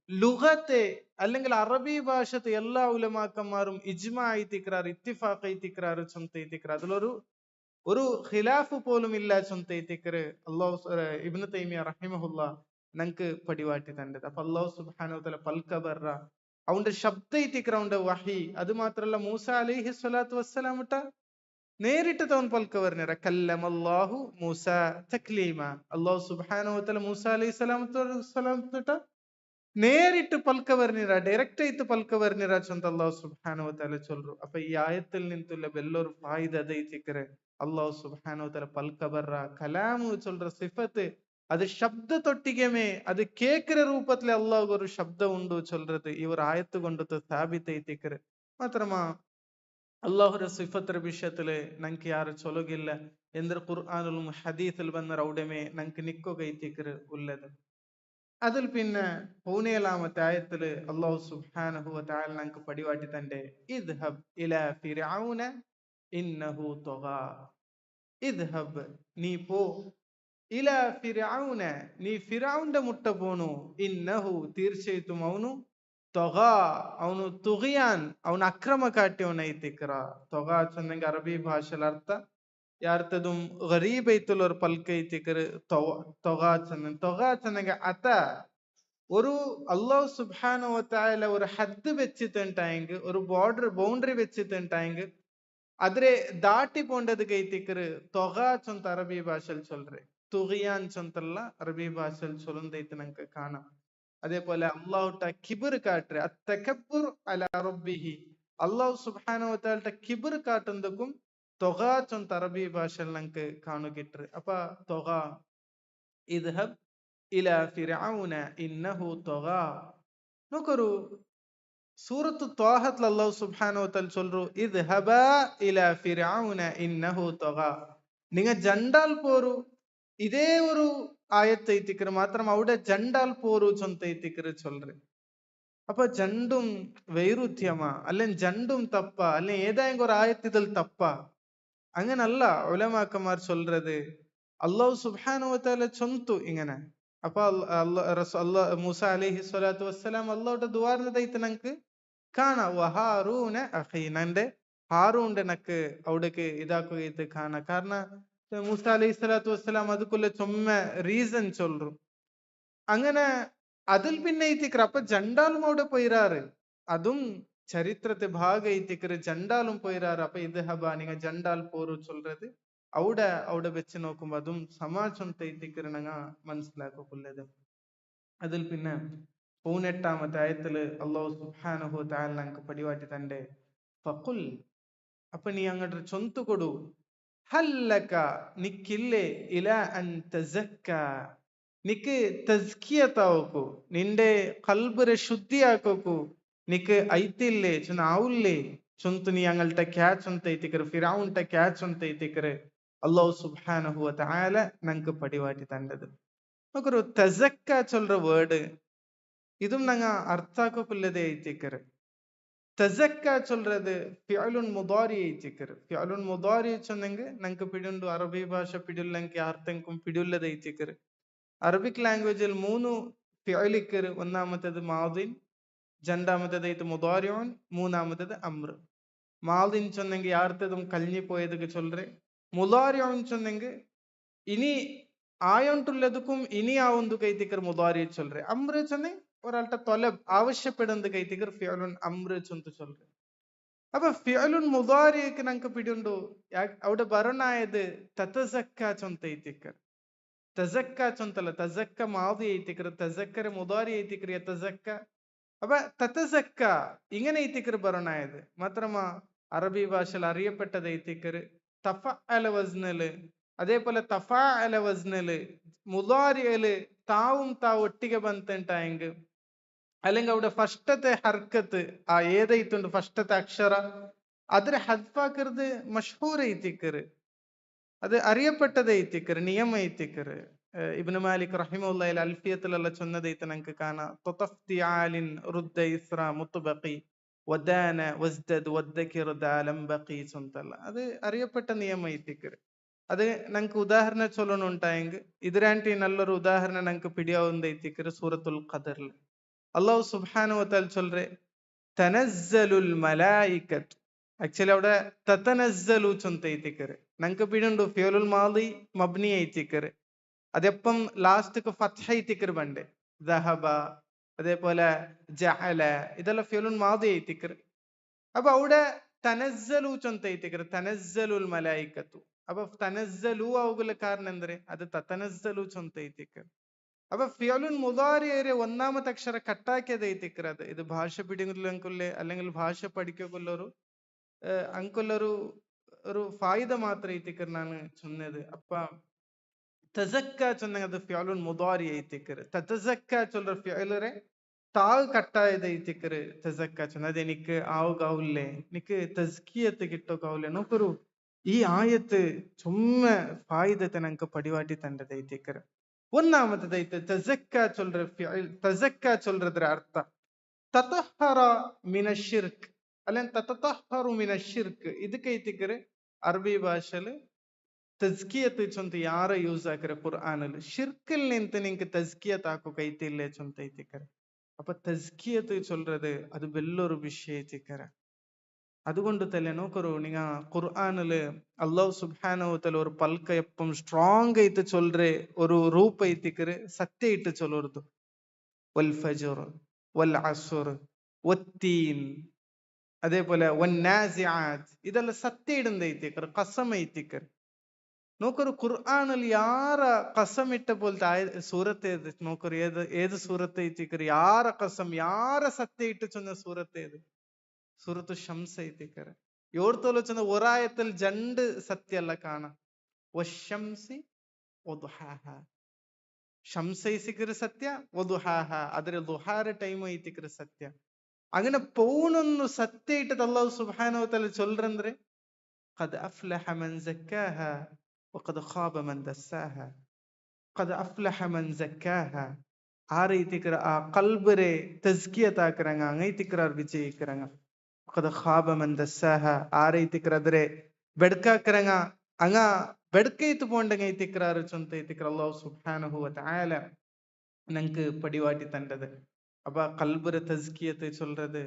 ലുഗത്തെ അല്ലെങ്കിൽ അറബി ഭാഷത്തെ എല്ലാ ഉലമാക്കന്മാരും ഇജ്മാ ആയിത്തിക്രാർ ഇത്തിഫാഖ് ആയിത്തിക്രാർ ചൊന്തൈത്തിക്രാർ അതിലൊരു ഖിലാഫ് പോലും ഇല്ല ചൊന്തൈത്തിക്ര അല്ലാഹു ഇബ്നു തൈമിയ റഹിമഹുല്ലാ നമുക്ക് പടിവാട്ടി തണ്ടത്. അപ്പൊ അല്ലാഹു സുബ്ഹാനഹു വതആല പൽക ബർറ അവന്റെ ശബ്ദ ഇത്തിക്ര അവന്റെ വഹി. അത് മാത്രല്ല മൂസ അലൈഹി സ്വലാത്തു വസ്സലാം ഇട്ട നേരിട്ട് തവൻ പൽക പറഞ്ഞ കല്ലമല്ലാഹു മൂസ തക്ലീമ. അല്ലാഹു സുബ്ഹാനഹു വതആല മൂസ അലൈഹി സ്വലാത്തു നേരിട്ട് പൽക്ക പറഞ്ഞിര ഡയറക്റ്റ് ആയിട്ട് പൽക്ക പറഞ്ഞിര ചൊന്ത അല്ലാഹു സുബ്ഹാനഹു വതആല ചൊല്ലു. അപ്പൊ ഈ ആയത്തിൽ നിന്നുള്ള വെല്ലൊരു ഫായിദ അതൈത്തിക്കರೆ അല്ലാഹു സുബ്ഹാനഹു വതആല പൽക്ക ಬರ್ರ കലാമു ചൊല്ற സിഫത്ത് അത് ശബ്ദ തൊട്ടികമേ അത് കേക്കുற രൂപത്തിൽ അല്ലാഹു ഒരു ശബ്ദം ഉണ്ട് ചൊല്றது ഇവർ ആയത്ത് കൊണ്ടത് സ്ഥാപിതൈത്തിക്കರೆ. മാത്രമാ അള്ളാഹുര സിഫತ್ರ വിഷയത്തില് ನಂಗೆ ಯಾರು ಚೊಲಗಿಲ್ಲ ಎಂದ್ರ ഖുർആനിലും ഹദീസിൽ വന്ന റൗഡമേ ನಂಗೆ നിക്കുകൈത്തിക്കര് ഉള്ളത്. അതിൽ പിന്നെ 17ാമത്തെ ആയത്തില് അല്ലാഹു സുബ്ഹാനഹു വതആല നമുക്ക് പടിവാട്ടി തന്റെ ഇദ്ഹബ് ഇലാ ഫിർഔന ഇന്നഹു തഗാ. ഇദ്ഹബ് നീ പോ, ഇലാ ഫിർഔന നീ ഫിർഔന്റെ മുട്ട പോണു, ഇന്നഹു തീർച്ചയായിട്ടും അവನು തൊഗാ അവನು തുഗിയാൻ അവನು അക്രമ കാട്ടിയവനൈത്തിക്ര. തൊഗാ ചെന്നെങ്കിൽ അറബി ഭാഷയിൽ അർത്ഥ ಯಾರ್ತದುಂ ಗರೀಬೈತುಲ್ ഒരു പൽക്കൈത്തിക്കർ തൊഗാ ചെന്നെങ്കിൽ അത ഒരു അല്ലാഹു സുബ്ഹാനഹു വതആല ഒരു ഹദ് വെച്ചിട്ടുണ്ടായെങ്കിൽ ഒരു ബൗണ്ടറി വെച്ചിട്ടുണ്ടായെങ്കിൽ അതിരെ ദാട്ടി പോണ്ടത് കൈത്തിക്കര് തൊഗാ ചൊന്ത അറബി ഭാഷയിൽ ചൊല്ലറെ. തുഗിയാൻ ചൊന്തല്ല അറബി ഭാഷയിൽ ചൊല്ലുന്നതായിട്ട് നമുക്ക് കാണാം. അതേപോലെ അള്ളാഹുട്ട കിബിർ കാട്ടുക അത്തകബ്ബുർ അലാ റബ്ബിഹി. അള്ളാഹു സുബ്ഹാനഹു വതആല കിബിർ കാട്ടുന്നതും തൊഗാ ചൊന്ത അറബി ഭാഷയിൽ നമുക്ക് കാണുകിട്ട്. അപ്പൊ തൊഗാ ഇദ്ഹബ് ഇലാ ഫിർഔന ഇന്നഹു തൊഗാ. നോക്കൊരു സൂറത്തു ത്വാഹത്തിൽ അല്ലാഹു സുബ്ഹാനഹു വതആല ചൊല്ലു ഇദ്ഹബാ ഇലാ ഫിർഔന ഇന്നഹു തൊഗാ. നിങ്ങ ജണ്ടാൽ പോരു. ഇതേ ഒരു ആയത്തൈത്തിക്കര് മാത്രം അവിടെ ജണ്ടാൽ പോരു ചൊന്തൈത്തിക്കര് ചൊല്ലറ്. അപ്പൊ ജണ്ടും വൈരുദ്ധ്യമാ അല്ലെങ്കിൽ ജണ്ടും തപ്പ അല്ലെങ്കിൽ ഏതായെങ്കിലും ഒരു ആയത്തിൽ തപ്പ അങ്ങനല്ല ഉലമാക്കന്മാർ ചൊല്ലறது. അല്ലാഹു സുബ്ഹാനഹു വതആല ചൊന്തു ഇങ്ങനെ. അപ്പൊ മൂസ അലൈഹി സ്വലാത്തു വസ്സലാം അല്ലാഹുടെ ദ്വാരതൈത്ത് നമുക്ക് കാണാം. വഹാറൂന അഖീ നന്റെ ഹാറൂന്റെ നക്ക് അവിടേക്ക് ഇതാക്കുകയിട്ട് കാണാം. കാരണം മൂസ അലൈഹി സ്വലാത്തു വസ്സലാം അതുക്കുള്ള ചൊമ്മ റീസൺ ചൊല്ലു. അങ്ങനെ അതിൽ പിന്നെ ഇത്തിക്കർ അപ്പൊ ജണ്ടാലും അവിടെ പോയിരാറ്. അതും ചരിത്രത്തെ ഭാഗ ഇത്തിക്കര് ജണ്ടാലും പോയിരാറ്. അപ്പൊ ഇത് ഹബ നിങ്ങൾ ജണ്ടാൽ പോരു ചൊല്ലത് അവിടെ വെച്ച് നോക്കുമ്പോ അതും സമാജം തൈത്തിക്കര് ഞങ്ങ മനസ്സിലാക്കുള്ളത്. അതിൽ പിന്നെ 18ാമത്തെ ആയത്തില് അല്ലാഹു സുബ്ഹാനഹു വതആല ഞങ്ങൾക്ക് പടിവാട്ടി തന്റെ ഫഖുൽ അപ്പൊ നീ അങ്ങോട്ട് ചൊന്തു കൊടു ഹല്ലക നിക്കില്ലേ ഇലാ അൻ തസക്ക നിക്ക് തസ്കിയത്താവക്കു നിന്റെ കൽബിനെ ശുദ്ധിയാക്കു നിക്ക് ഐത്തില്ലേ ആവുല്ലേ ചൊന്തു നീ ഞങ്ങളുടെ ക്യാച്ച് ഒന്തൈത്തിക്കര് ഫിറൗന്റെ ക്യാച്ച് ഒന്തൈത്തിക്കര് അല്ലാഹു സുബ്ഹാനഹു വതആല ഞങ്ങൾക്ക് പടിവാട്ടി തണ്ടത്. നമുക്കൊരു തസക്ക ചൊല്ற വേർഡ് ഇതും ഞങ്ങ അർത്ഥാക്കുള്ളതേ ಐತಿക്കര്. തസക്ക ചൊല്ലறது ഫിഅലുൻ മുദാരി ಐತಿക്കര്. ഫിഅലുൻ മുദാരി ചൊന്നെങ്കിൽ ഞങ്ങൾക്ക് പിടിയുണ്ട്. അറബി ഭാഷ പിടിയുല്ലെങ്കിൽ ആർക്കെങ്കിലും പിടിയുള്ളത് ಐತಿക്കര്. അറബിക് ലാംഗ്വേജിൽ 3 ഫിഅലിക്കര്. ഒന്നാമത്തേത് മാദിൻ, രണ്ടാമത്തേത് മുദാരിഉൻ, മൂന്നാമത്തേത് അമ്ര. മാദിൻ ചൊന്നെങ്കിൽ യാർത്തതും കഴിഞ്ഞു പോയതൊക്കെ ചൊല്ലറെ. മുദാരിഉൻ ചൊന്നെങ്കിൽ ഇനി ആയോണ്ടുള്ളതുക്കും ഇനി ആവുന്നു കൈത്തിക്കർ മുദാരി ചൊല്ലറെ. അമ്ര ചൊന്നെ ഒരാളുടെ തൊലബ് ആവശ്യപ്പെടുന്നത് കൈത്തിക്കർ ഫിഅലുൻ അമ്ര ചൊന്തു ചൊല്ലറെ. അപ്പൊ ഫിഅലുൻ മുദാരിക്ക് ഞങ്ങൾക്ക് പിടിയുണ്ടോ. അവിടെ ഭരണായത് തതസക്ക ചൊന്തൈത്തിക്കർ. തസക്ക ചൊന്തല്ല തസക്ക മാതി ಐತಿക്കർ. തസക്കര മുദാരി ಐತಿക്കർ തസക്ക. അപ്പൊ തതസക്ക ഇങ്ങനെ ಐತಿക്കർ ഭരണായത്. മാത്രമാ അറബി ഭാഷയിൽ അറിയപ്പെട്ടത് ಐತಿക്കർ തഫഅല വസ്നല് അതേപോലെ തഫാഅല വസ്നല് മുദാരിഅല് താവും ഒಟ್ಟಿಗೆ ಬಂತಂಟಾയെങ്കിൽ അല്ലെങ്കിൽ അവിടെ ഫസ്റ്റത്തെ ഹർക്കത്ത് ആ ഏതൈത്തുണ്ട് ഫസ്റ്റത്തെ അക്ഷര അതിന് ഹദ്ഫാക്കരുത് മഷ്ഹൂർ ಐತಿക്കറ്, അത് അറിയപ്പെട്ടത് ಐತಿക്കറ്, നിയമ ಐತಿക്കറ്. ഇബ്നു മാലിക് റഹിമഹുല്ലാഹിൽ അൽഫിയത്തിലുള്ള ചൊന്നതൈത്ത് നമുക്ക് കാണാം. തുതഫ്തിആലിൻ റുദ്ദ ഇസ്ര മുത്ബഖി വദാന വസ്ദദ് വദ്ദകിർ ദാലം ബഖി ചൊന്തല്ല. അത് അറിയപ്പെട്ട നിയമ ಐತಿക്കറ്. അത് നമുക്ക് ഉദാഹരണ ചൊല്ലണുണ്ടായെങ്കിൽ ഇതിരാಂಟಿ നല്ലൊരു ഉദാഹരണ നമുക്ക് പിടിയാവുന്ന ಐತಿക്കറ് സൂറത്തുൽ ഖദറിൽ അല്ലാഹു സുബ്ഹാനഹു വ തആല ചൊല്ലുറെ തനസ്സലുൽ മലായികത്ത്. ആക്ച്വലി അവിടെ തതനസ്സലു ചൊന്ത ಐತಿക്കറ് നമുക്ക് പിടിയുണ്ട് ഫിയലുൽ മാദി മബ്നി ಐತಿക്കറ്. അതെപ്പം ലാസ്റ്റ് ഫത്ഹ ಐತಿക്കറ് ബണ്ട് ദഹബ അതേപോലെ ജഅല ഇതെല്ലാം ഫിയലുൽ മാദി ಐತಿക്കറ്. അപ്പൊ അവിടെ തനസ്സലു ചൊന്ത ಐತಿക്കറ് തനസ്സലുൽ മലായികത്തു. അപ്പൊ തനസ്സലു ആവുകയുള്ള കാരണം എന്തരെ അത് തതനസ്സലു ചൊന്ത ಐತಿക്കറ്. അപ്പൊ ഫിയലുൽ മുദാരിഅ ഒന്നാമത്തെ അക്ഷര കട്ടാക്കിയത് ಐತಿക്കറ്. അത് ഇത് ഭാഷ പിടികൊല്ലെ അല്ലെങ്കിൽ ഭാഷ പഠിക്കൊല്ലൊരു ಅಂಕೊಲ್ಲರು ഒരു ഫായിദ മാത്രം ಐತಿക്കറിനാണ് ചൊന്നത്. അപ്പ തസക്ക ചൊന്ന അത് ഫിയലുൽ മുദാരി ಐತಿക്കറ്. തതസക്ക ചൊല്ല ഫിയലറെ താവ് കട്ടായത് ಐತಿക്കറ്. തസക്ക ചൊന്ന അത് എനിക്ക് ആവുകാവില്ലേ, എനിക്ക് തസ്കിയത്ത് കിട്ടുകാവില്ലേ. നോക്കൊരു ഈ ആയത്ത് ചുമ്മ ഫായിദത്തെ ഞങ്ങൾക്ക് പടിവാട്ടി തണ്ടത് ಐತಿക്കറ്. ഒന്നാമത്തേത് തസക്ക ചൊല്ല തസക്ക ചൊല്ലದ್ರ ಅರ್ಥ തതഹറ മിനശ്ശിർക്ക് അല്ലെങ്കിൽ തതതഹറു മിനശ്ശിർക്ക്. ಇದಕ್ಕೆ ಐತಿಕರೆ ಅರಬಿ ಭಾಷೆಯಲ್ಲಿ ತಜ್ಕಿಯತ್ ಚೊಂತ ಯಾರ ಯೂಸ್ ಆಕರೆ ഖുർആനിൽ ഷിർക്കിൽ നിന്ത് നിങ്ങൾക്ക് തസ്കിയത്ത് ആക്കുക ಐತಿല്ലേ ചൊന്ത ಐತಿಕರೆ. അപ്പൊ തസ്കിയത്ത് ചൊല്ലത് അത് വലിയൊരു വിഷയം ಐತಿಕರೆ. അതുകൊണ്ട് തന്നെ നോക്കറു നിങ്ങ ഖുർആനില് അല്ലാഹു സുബ്ഹാനഹു വ തആല ഒരു പൽക്ക എപ്പം സ്ട്രോങ് ആയിട്ട് ചൊല്ലറെ ഒരു ರೂಪ ಐತಿಕರೆ സത്യ ഇട്ട് ചൊല്ലറുದು വൽ ഫജ്ർ വൽ അസ്ർ വത്തീൻ അതേപോലെ വന്നാസിആത്ത് ഇതെല്ലാം സത്യ ഇടുന്ന ಐತಿಕರೆ കസം ಐತಿಕರೆ. നോക്കറു ഖുർആനിൽ ಯಾರ കസം ഇട്ട പോലത്തെ സൂറത്ത് ഏത് നോക്കറു ഏത് സൂറത്ത് ಐತಿಕರೆ ಯಾರ കസം ಯಾರ സത്യ ഇട്ട് ചൊന്ന സൂറത്ത് ഏത് സൂറത്തു ഷംസ് ಐತಿಕರೆ. ഇവിടുത്തെ ചെന്ന ഒരായത്തിൽ രണ്ട് സത്യ അല്ല കാണാം. വശംസി വദുഹാഹ ഷംസ് ಐತಿಕರೆ സത്യ വദുഹാഹ ಅದರ ദുഹാര ടൈം ಐತಿಕರೆ സത്യ. അങ്ങനെ ಪೂರ್ಣನ್ನು ಸತ್ಯ ಇಟ್ಟದ ಅಲ್ಲಾಹು ಸುಬ್ಹಾನಹು ವ ತಆಲ ಚೊಲ್ರಂದ್ರೆ ഖദ് അഫ്ലഹ മൻ സക്കാഹ വഖദ് ഖാബ മൻ ദസ്സാഹ. ഖദ് അഫ്ലഹ മൻ സക്കാഹ ആ ರೀತಿಕರ ಆ ಕಲ್ಬರೆ ತಜ್ಕಿಯತ್ ಆಕರಂಗ ಅಂಗೈತಿಕರ ವಿಜಯಿಕರಂಗ. ഖദ് ഖാബ മൻ ദസ്സാഹ ആ ರೀತಿಕರ ಆದರೆ ಬೆಡ್ಕಾಕರಂಗ ಅಂಗ ಬೆಡ್ಕೈತು പോണ്ടಂಗ ಐತಿಕರ ಚೊಂತ ಐತಿಕರ ಅಲ್ಲಾಹು സുബ്ഹാനഹു വ തആല നമുക്ക് പടിവാട്ടി തണ്ടത്. അപ്പൊ കൽബുര തസ്കിയത്ത് ചൊല്ലത്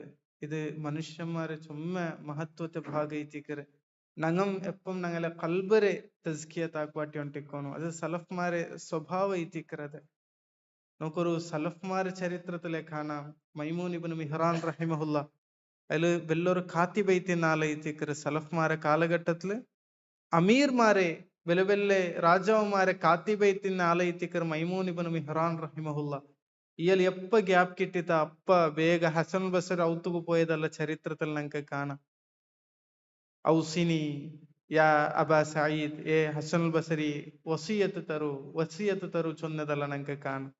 ഇത് മനുഷ്യന്മാരെ ചുമ്മ മഹത്വത്തെ ഭാഗ ಐತಿಕರೆ. ഞങ്ങം എപ്പം ഞങ്ങളെ കൽബരെ തസ്കിയത്ത് ആക്കുവാട്ടി ಹೊಂಟಿಕೋನು അത് സലഫ്മാരെ സ്വഭാവ ಐತಿಕರത്. നോക്കൊരു സലഫ്മാരെ ചരിത്രത്തിലെ കാണാം. മൈമൂൻ ഇബ്നു മിഹ്റാൻ റഹിമഹുല്ല അതില് വലിയൊരു കാത്തിബൈത്തിന ആൾ ಐತಿಕರೆ. സലഫ്മാരെ കാലഘട്ടത്തില് അമീർമാരെ വലിയ വലിയ രാജാവുമാരെ കാത്തിബൈത്തിന ആൾ ಐತಿಕರೆ മൈമൂൻ ഇബ്നു മിഹ്റാൻ റഹിമഹുല്ല. ഇയാൾ എപ്പ ഗ്യാപ്പ് കിട്ടിത്ത അപ്പ വേഗ ഹസൻ ബസർ ഔത്തുക്ക് പോയതല്ല ചരിത്രത്തിൽ ഞങ്ങൾക്ക് കാണാം. ഔസിനി യാ അബാ സഈദ് ഏ ഹസൻ ബസരി വസിയത്ത് തരു ചൊന്നതല്ല ഞങ്ങൾക്ക് കാണാം.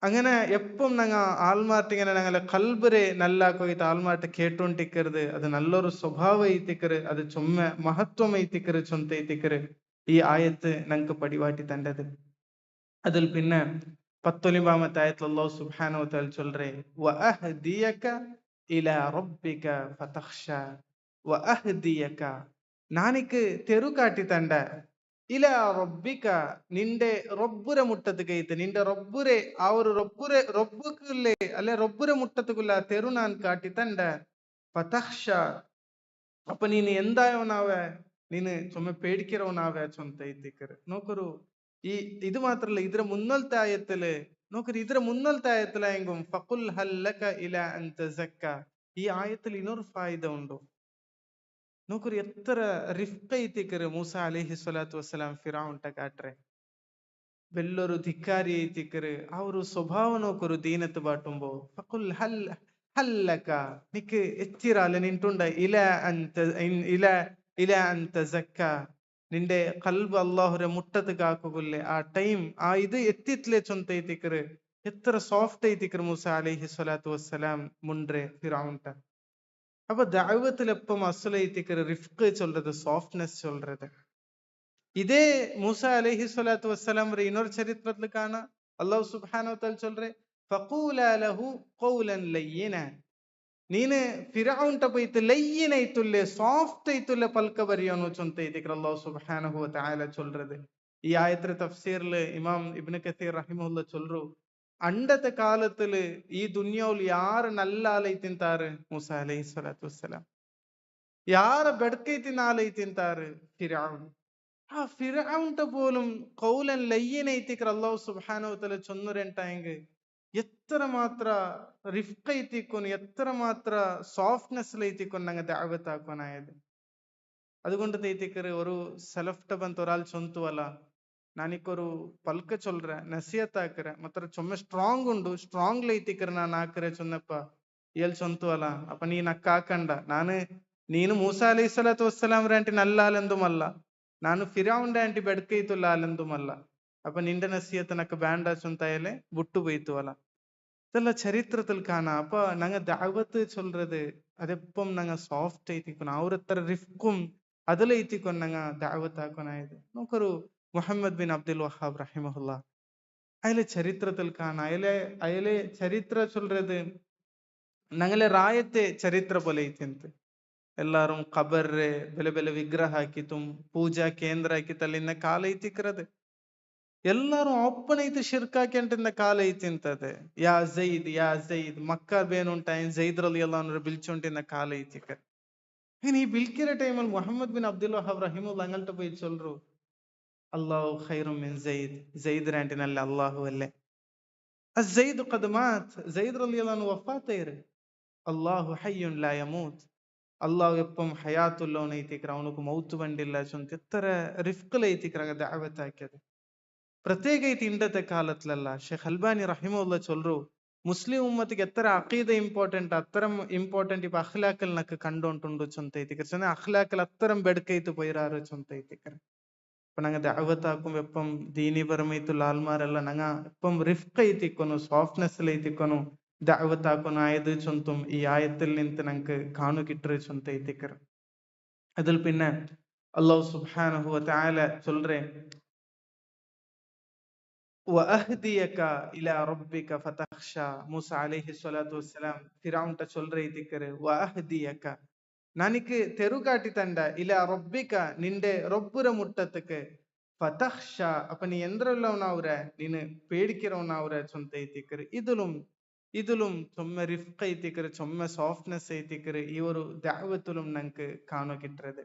അങ്ങനെ എപ്പം ഞങ്ങ ആൾമാർട്ട് ഇങ്ങനെ ഞങ്ങളെ കൽബരെ നല്ലാക്കോയിട്ട് ആൾമാർട്ട് കേട്ടോണ്ടിക്കരുത്. അത് നല്ലൊരു സ്വഭാവ ಐತಿಕರೆ. അത് ചുമ്മ മഹത്വം ಐತಿಕರೆ ചൊന്ത ಐತಿಕರೆ ഈ ആയത്ത് ഞങ്ങൾക്ക് പടിവാട്ടി തണ്ടത്. അതിൽ പിന്നെ 19 ആയത്തിൽ അല്ലാഹു സുബ്ഹാനഹു വ തആല ചൊല്ലറെ വഅഹ്ദിയക ഇലാ റബ്ബിക ഫതഖ്ഷ വഅഹ്ദിയക നാനിക്ക് തെരു കാട്ടി തണ്ട ഇലാ റബ്ബിക നിന്റെ റബ്ബുര മുട്ടത്തുകൈത്ത് നിന്റെ റബ്ബുരെ ആ ഒരു റബ്ബുക്കില്ലേ അല്ലെ റബ്ബുര മുട്ടത്തുക്കുള്ള തെരു നാൻ കാട്ടി തണ്ട ഫതഖ്ഷ അപ്പൊ ನೀನು എന്തായവനാവേ ನೀನು ചുമ്മ പേടിக்கிறവനാവേ ചൊന്ത ಐತಿಕರೆ. നോക്കറു ഈ ഇത് മാത്രല്ല ഇതിര മുന്നൽത്തെ ആയത്തില് നോക്കരു ഇതിര മുന്നൽത്തെ ആയത്തിലായെങ്കും ഫഖുൽ ഹൽ ലക ഇലാ അൻ തസക്ക. ഈ ആയത്തിൽ ഇനൊരു ഫായിദ ഉണ്ടോ നോക്കരു എത്ര റിഫ്ഖ ಐತಿಕರೆ മൂസ അലൈഹി സ്വലാത്തു വസ്സലാം ഫിറഔൻಟ കാട്ರೆ വലിയൊരു ധിക്കാരി ಐತಿಕರೆ. ആ ഒരു സ്വഭാവം നോക്കൊരു ദീനത്ത് പാട്ടുമ്പോ ഫഖുൽ ഹൽ ലക നിക്ക് എത്തിരാല നിൻറ്റുണ്ട ഇലാ അൻ തസക്ക ನಿಂಡೆ ಕಲ್ಬ್ ಅಲ್ಲಾಹುರೆ ಮುಟ್ಟದಕ್ಕೆ ಹಾಕುಗುಲ್ಲೆ ಆ ಟೈಮ್ ಆ ಇದು ಎತ್ತಿತ್ಲೆ ಚೊಂತ ಐತಿಕ್ರ ಎತ್ತರ ಸಾಫ್ಟ್ ಐತಿಕ್ರ ಮೂಸಾ ಅಲೈಹಿ ಸ್ವಲಾತು ವಸ್ಸಲಾಂ ಮುಂಡ್ರೆ ഫിറൗൺட்ட. അപ്പൊ ദഅവത്തിലെപ്പം അസ്സലൈത്തിക്കർ റിഫ്ക് ചൊല്ലത്, സോഫ്റ്റ്നെസ് ചൊല്ലത്. ഇതേ മൂസ അലൈഹി സ്വലാത്തു വസ്സലാം ಇನ್ನೊரு ചരിത്രത്തിൽ കാണാം. അല്ലാഹു സുബ്ഹാനഹു വ തആല ചൊല്ലറെ ഫഖൂലാ ലഹു ഖൗലൻ ലയ്യിന. ನೀನು ಫಿರೌನ್ಟ ಪೈತು ಲಯ್ಯಿನ ಐತುಲ್ಲೆ ಸಾಫ್ಟ್ ಐತುಲ್ಲೆ ಪಲ್ಕ ಬರಿಯೋನು ಚೊಂತ ಐತಿಕ್ರ ಅಲ್ಲಾಹು ಸುಬ್ಹಾನಹು ವ ತಆല ചൊല്ലறது. ഈ ആയത്ര തഫ്സീറില് ഇമാം ഇബ്നു കസീർ റഹിമഹുല്ല ചൊല്ലറു, അണ്ടത്തെ കാലത്തില് ഈ ദുനിയാവിൽ യാറ് നല്ല ആലൈത്തിന്താറ് മൂസ അലൈഹി സ്വലാത്തു വസ്സലാം, യാറ് ബെഡ്കൈത്തിന ആലൈത്തിന്താറ് ഫിരൗൻ. ആ ഫിരൗൻಟ പോലും കൗലൻ ലയ്യിന ಐತಿಕ್ರ അല്ലാഹു സുബ്ഹാനഹു വ തആല ചൊന്നുരെಂಟಾയെങ്കിൽ എത്ര മാത്ര റിഫ്ക് ಐತಿಕ್ಕೊನು, എത്ര മാത്ര സോഫ്റ്റ്നെസ് ಐತಿಕ್ಕೊನು ನಂಗೆ ദഅവത്ത് ആക്കാനായത്. അതുകൊണ്ട് തൈത്തിക്കറ് ഒരു സലഫ്ට ಬಂತ ഒരാൾ ചൊന്തുവല, ನಾನಿಕ್ಕೊರು ಪಲ್ಕ ಚೊಲ್ರೆ ನಸಿಯತ್ ಹಾಕರೆ ಮಾತ್ರ ಚೊಮ್ಮೆ ಸ್ಟ್ರಾಂಗ್ ಉಂಡು ಸ್ಟ್ರಾಂಗ್ ಐತಿಕ್ರೆ ನಾನು ಹಾಕರೆ ಚೊನ್ನಪ್ಪ ಎಲ್ ಚೊಂತುವಲ ಅಪ್ಪ ನೀನ್ ಅಕ್ಕ ಹಾಕಂಡ ನೀನು ಮೂಸಾ ಅಲೈಹಿ ಸ್ವಲಾತು ವಸ್ಸಲಾಂ റാಂಟಿ നല്ല ആലെന്തുമല്ല, ನಾನು ഫിറൗന്റെ ആಂಟಿ ബെഡ്കൈത്തുള്ള ആലെന്തുമല്ല. അപ്പൊ നിന്റെ നസിയത്ത് നക്ക് ബാൻഡ ചൊന്തായാലേ വിട്ടുപോയിത്തുവല. ഇതെല്ലാം ചരിത്രത്തിൽ കാണാം. അപ്പൊ ഞങ്ങ ദഅവത്ത് ചൊല്ലത് അതെപ്പം ഞങ്ങ സോഫ്റ്റ് ಐತಿಕ್ಕೊನು, ಅವ್ರತ್ರ ರಿಫ್ಕುം അതിലൈತಿക്ಕೊನು ഞങ്ങ ദഅവത്ത് ആക്കാനായത്. നോക്കൊരു മുഹമ്മദ് ബിൻ അബ്ദുൽ വഹാബ് റഹിമഹുല്ല, അയാളെ ചരിത്രത്തിൽ കാണാം. അയാളെ ചരിത്ര ചൊല്ലത് ഞങ്ങളെ റായത്തെ ചരിത്ര പോലെ ಐತಿಂತೆ. എല്ലാരും ഖബറ് ಬೆಲೆ ಬೆಲೆ ವಿಗ್ರಹ ಹಾಕಿತು, ಪೂಜಾ ಕೇಂದ್ರ ಹಾಕಿತ್ತಲ್ಲಿಂದ ಕಾಲ ಐತಿಕ್ರದು. ಎಲ್ಲಾರು ಒಪ್ಪನ ಐತಿ ಶಿರ್ಕಾಕೆಂಟಿಂದ ಕಾಲ ಐತಿಂತದೆ. ಯಾ ಜೈದ್ ಮಕ್ಕ ಬೇನುಂಟಾಯನ್ ಜೈದ್ ರಲಿಯಲ್ಲಾಹು ಅನ್ಹು ಬಿಲ್ಚುಂಟಿಂದ ಕಾಲ ಐತಿಕ. ಈ ಬಿಲ್ಕಿರ ಟೈಮಲ್ಲಿ മുഹമ്മദ് ബിൻ അബ്ദുൽ വഹാബ് റഹിമഹുല്ല അങ്ങൾട്ട് പോയി ചൊല്ലರು, അല്ലാഹു ഖൈറും മിൻ ജൈദ് റാಂಟಿ നല്ല അല്ലാഹു അല്ലേ. الزيد قد مات, ജൈദ് റളിയല്ലാഹു അൻഹു വഫാത്തായിரு. അല്ലാഹു ഹയ്യുൻ ലാ യമൂത്, അല്ലാഹു എപ്പം ഹയാത്തുള്ളവൻ ಐತಿಕ್ರ, ಅವನಿಗೆ ಮೌತು ಬಂದಿಲ್ಲ ಚೊಂತ ಎತ್ತರ ರಿಫ್ಕಲ್ ಐತಿಕ್ರ ദഅവത്ത് ആക്കിയത്. പ്രത്യേകിച്ച് ഇന്നത്തെ കാലത്തിലല്ല. ഷെയ്ഖ് അൽബാനി റഹിമഹുല്ല ചൊല്ലರು, മുസ്ലിം ഉമ്മത്തിക്ക് എത്ര അഖീദ ഇമ്പോർട്ടന്റ് അത്തരം ഇമ്പോർട്ടന്റ് ഇപ്പൊ അഖ്ലാഖൽ നക്ക് കണ്ടോണ്ടുണ്ട് ചൊന്ത ಐತಿಕ್ರ. ചെന്ന അഖ്ലാഖൽ അത്തരം ബെഡ്കൈത്ത് പോയിരാറ് ചൊന്ത ಐತಿಕ್ರ. അപ്പൊ ഞങ്ങ ദഅവത്ത് ആക്കും എപ്പം ദീനിപരമായിട്ടുള്ള ആൾമാരെല്ല ഞങ്ങ എപ്പം റിഫ്ക് ಐತಿಕ್ಕೊನು, സോഫ്റ്റ്നെസ് ಐತಿಕ್ಕೊನು ദഅവത്ത് ആക്കുന്നു ആയത് ചൊന്തും ഈ ആയത്തിൽ നിന്ന് ഞങ്ങക്ക് കാണു കിട്ടറ് ചൊന്ത ಐತಿಕ್ರ. അതിൽ പിന്നെ അല്ലാഹു സുബ്ഹാനഹു വ തആല ചൊല്ലറെ വഅഹ്ദിയക ഇലാ റബ്ബിക ഫതഖ്ഷ. മൂസ അലൈഹി സ്വലാത്തു വസ്സലാം ഫിറൗൻට ചൊല്ലറെ ಐತಿಕ್ರೆ, വഅഹ്ദിയക നാനിക്ക് തെരുകാട്ടി തണ്ട, ഇലാ റബ്ബിക നിന്റെ റബ്ബുര മുട്ടത്തുക്ക്, ഫതഖ്ഷ അപ്പൊ നീ എന്തിരല്ലവനാവുരെ, ನೀನು പേടിக்கிறവനാവുരെ ചൊന്ത ಐತಿಕ್ರೆ. ഇതിലും ചൊമ്മ റിഫ്ക് ಐತಿಕ್ರೆ, ചൊമ്മ സോഫ്റ്റ്നെസ് ಐತಿಕ್ರೆ ഈ ഒരു ദഅവത്തിലും ഞങ്ങക്ക് കാണു കിട്ടறது.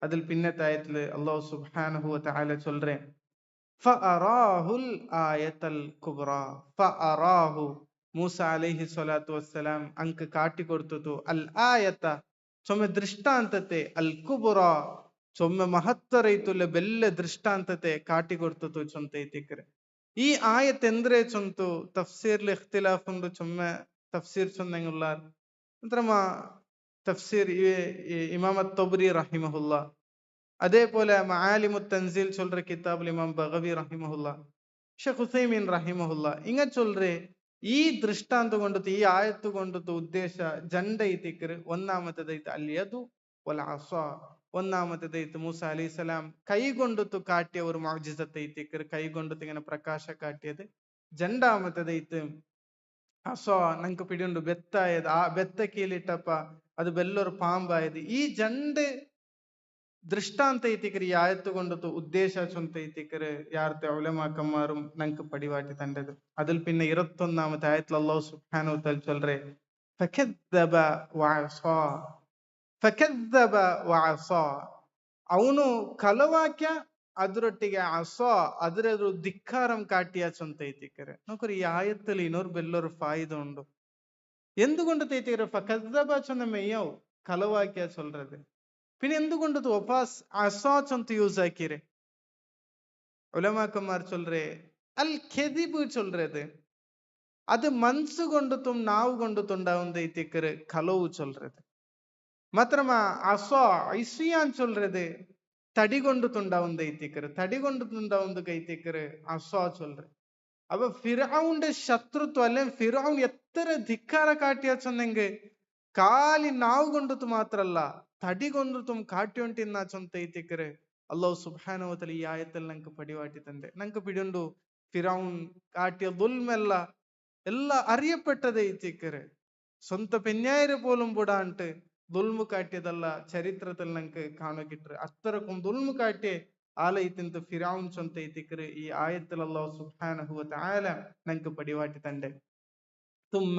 അതിൽ പിന്നത്തെ ആയത്തില് അല്ലാഹു സുബ്ഹാനഹു വ തആല ചൊല്ലറെ ഫഅറാഹുൽ ആയത്തൽ കുബ്ര. ഫഅറാഹു മൂസ അലൈഹി സ്വലാത്തു വസ്സലാം അങ്ക് കാട്ടിക്കൊടുത്തു അൽ ആയത്ത ചൊമ്മ ദൃഷ്ടാന്തത്തെ, അൽ കുബ്ര ചൊമ്മ മഹത്തരೈತುಲ್ಲ ಬೆಲ್ಲ ದೃಷ್ಟಾಂತತೆ ಕಾಟಿಕೊಡ್ತು ಚೊಂತ ಐತಿಕ್ರೆ. ಈ ಆಯತ್ ಎಂದ್ರೆ ಚೊಂತು ತಫ್ಸೀರ್ಲಿ ಇಖ್ತಿಲಾಫ್ ಉಂಡು. ಚೊಮ್ಮ ತಫ್ಸೀರ್ ಚೊಂದಂಗುಲ್ಲಾರ್ ನಂತರ തഫ്സീർ ഇമാം അത്ത്-തബരി റഹിമഹുല്ല, അതേപോലെ മആലിമു തൻസീൽ ചൊല്ലற കിതാബിൽ ഇമാം ബഗവി റഹിമഹുല്ല, ഷെയ്ഖ് ഉസൈമീൻ റഹിമഹുല്ല ഇങ്ങ ചൊല്ലറെ ഈ ദൃഷ്ടാന്തം കൊണ്ടു ഈ ആയത്ത് കൊണ്ടു ഉദ്ദേശ ജണ്ട ಐತಿಕ್ರೆ. ഒന്നാമത്തേത് അൽ യദു വൽ അസാ. ഒന്നാമത്തേത് മൂസ അലൈഹിസ്സലാം കൈകൊണ്ടു കാട്ടിയ ഒരു മുഅ്ജിസത്ത് ಐತಿಕ್ರೆ, കൈകൊണ്ടു ഇങ്ങനെ പ്രകാശ കാട്ടിയത്. രണ്ടാമത്തേത് അസോ ഞങ്ങക്ക് പിടിയുണ്ട് ബെത്തായത്, ആ ബെത്ത കീലിട്ടപ്പ അത് ബെല്ലൊരു പാമ്പായത്. ഈ രണ്ട് ദൃഷ്ടാന്ത ಐತಿಕ್ರೆ ഈ ആയത്ത് കൊണ്ടു ഉദ്ദേശ ചൊന്ത ಐತಿಕ್ರೆ യാർത്തെ ഉലമാക്കന്മാരും ഞങ്ങക്ക് പടിവാട്ടി തണ്ടത്. അതിൽ പിന്നെ 21ാമത്തെ ആയത്തിൽ അല്ലാഹു സുബ്ഹാനഹു വ തആല ചൊല്ലറെ ഫകദ്ദബ വഅസാ. ഫകദ്ദബ വഅസാ ಅವನು ಕಲವಾಕ್ಯ ಅದರೊಟ್ಟಿಗೆ ಅಸಾ ಅದರ ಧಿಕ್ಕಾರಂ ಕಾಟಿಯ ಚೊಂತ ಐತಿಕ್ರೆ. ನೋಡ್ರಿ ಈ ಆಯತ್ತಲ್ಲಿ ಇನ್ನೊರು ಬೆಲ್ಲೊರು ಫಾಯಿದ ಉಂಡು. എന്തുകൊണ്ട് തേറ്റിക്കര ഫകദ്ദബ ചൊന്ന മെയ്യാവ് കലവാക്കിയ ചൊല്ലறது. പിന്നെ എന്തുകൊണ്ട് ഒപ്പാസ് അസാ ചൊന്ത യൂസ് ആക്കിരെ ഉലമാക്കന്മാർ ചൊല്ലറെ അൽ ഖെദിബ് ചൊല്ലறது അത് മനസ്സ് കൊണ്ടുത്തും നാവ് കൊണ്ടുത്തുണ്ടാവുന്ന ಐತಿಕ್ರೆ കലവ് ചൊല്ലறது. മാത്രമാ അസാ ഇസ്യാൻ ചൊല്ലறது தடி கொண்டு துண்டாவுந்து ஐத்திக்கிற தடி கொண்டு துண்டாவுந்து கைத்திக்கிற அஸ்வா சொல்ற அப்ப ഫിർഔന്റെ ശത്രുത്വം അല്ലെ ഫിർഔൻ എത്ര ധിക്കാര കാട്ടിയാച്ചെന്നെങ്കിൽ ಖಾಲಿ ನಾವು ಗೊಂಡತು ಮಾತ್ರ ಅಲ್ಲ ತಡಿ ಗೊಂಡತು ಕಾಟ್ಯೊಂಟಿನ್ನ ಚೊಂತ ಐತಿಕ್ಕರೆ ಅಲ್ಲಾಹ್ ಸುಬ್ಹಾನಹು ವ ತಆಲ ಈ ಆಯತಲ್ಲಿ ನಂಗೆ ಪಡಿವಾಟಿ ತಂದೆ ನಂಗೆ പിടിയുണ്ടു ഫിറൗൻ കാട്ടിയ ദുൽമെല്ല എല്ലാം അറിയപ്പെട്ടത് ಐತಿಕ್ಕರೆ സ്വന്തം പെഞ്ഞായരെ പോലും വിടാണ്ട് ദുൽമു കാട്ടിയതല്ല ചരിത്രത്തിൽ നമുക്ക് കാണുകിട്ടു അത്രക്കും ദുൽമു കാട്ടിയ ആലയത്തിന്ത് ഫിറൗൻ ചൊന്ത ಐತಿಕ್ಕರೆ ഈ ആയത്തിൽ അല്ലാഹു സുബ്ഹാനഹു വ തആല നമുക്ക് പടിവാട്ടി തന്റെ തുമ്മ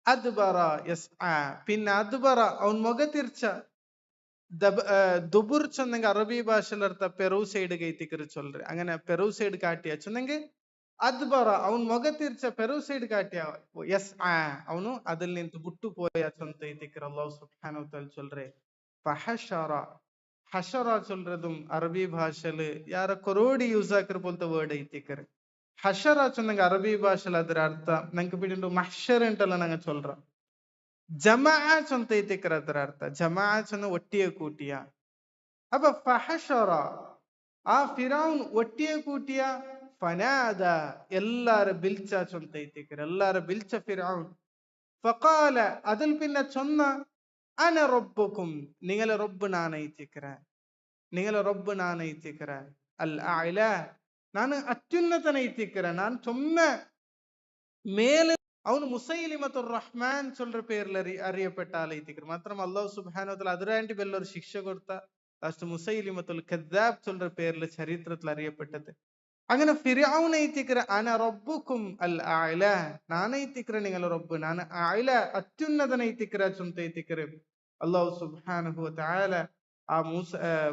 അദ്ബറ യസ്ആ പിന്നെ അദ്ബറ അവൻ മുഖ തിരിച്ച ദുബുർ ചൊന്നെങ്കിൽ അറബി ഭാഷയിലർത്ഥ പെറു സൈഡ് കൈത്തിക്കറി ചൊല്ലറ് അങ്ങനെ പെറു സൈഡ് കാട്ടിയ ചൊന്നെങ്കിൽ അദ്ബറ അവൻ മുഖ തിരിച്ച പെറു സൈഡ് കാട്ടിയ യസ്ആ അവನು അതിൽ നിന്ന് വിട്ടുപോയ ചൊന്ത ಐತಿಕ್ಕರೆ അല്ലാഹു സുബ്ഹാനഹു വ തആല ചൊല്ലറെ ഫഹശറ ഹഷറ ചൊല്ലതും അറബി ഭാഷയില് ಯಾರ ಕೊರೋಡಿ ಯೂಸ್ ಆಕಿರ പോലത്തെ വേർഡ് ಐತಿಕ್ಕರೆ ഹഷറ ചൊന്നെങ്കിൽ അറബി ഭാഷയിൽ ಅದರ ಅರ್ಥ ನಂಗೆ ಬಿಡಿಂಡು ಮಹ್ಶರ್ ಅಂತಲ್ಲ ನಂಗೆ ಚೊಲ್ರ ಜಮಾ ಚೊಂತ ಐತಿಕ್ಕರೆ ಅದರ ಅರ್ಥ ಜಮಾ ಚೊನ್ನ ಒಟ್ಟಿಗೆ ಕೂಟಿಯ ಅಪ್ಪ ಫಹಶರ ಆ ಫಿರೌನ್ ಒಟ್ಟಿಗೆ ಕೂಟಿಯ ಫನಾದ ಎಲ್ಲಾರ ಬಿಲ್ಚ ಚೊಂತ ಐತಿಕ್ಕರೆ ಎಲ್ಲಾರ ಬಿಲ್ಚ ಫಿರೌನ್ ഫഖാല അതിൽ പിന്നെ ചൊന്ന അന റബ്ബുക്കും നിങ്ങളെ റബ്ബ് നാനൈത്തിക്കറ നിങ്ങളെ റബ്ബ് നാനൈത്തിക്കറ അൽ അഅല ನಾನು ಅತ್ಯುನ್ನತನೈತಿಕ್ಕರ ನಾನು ಚೊಮ್ಮ மேல அவனு முசைலிமத்துர் റഹ്മാൻ சொல்ற പേരിൽ അറിയപ്പെട്ട ആളൈത്തിക്കർ മാത്രം അല്ലാഹു സുബ്ഹാനഹു വ തആല അതിരാണ്ടി വലിയൊരു ശിക്ഷ കൊടുത്ത ലാസ്റ്റ് മുസൈലിമത്തുൽ കദ്ദാബ് சொல்ற പേരിൽ ചരിത്രത്തിൽ അറിയപ്പെട്ടത് അങ്ങനെ ഫിർഔൻ ಐತಿക്കರ അന റബ്ബുക്കും അൽ അഅല നാനൈത്തിക്കര നിങ്ങളെ റബ്ബ് ನಾನು അഅല അത്യുന്നതനൈത്തിക്കര ചൊന്തൈത്തിക്കര അല്ലാഹു സുബ്ഹാനഹു വ തആല ആ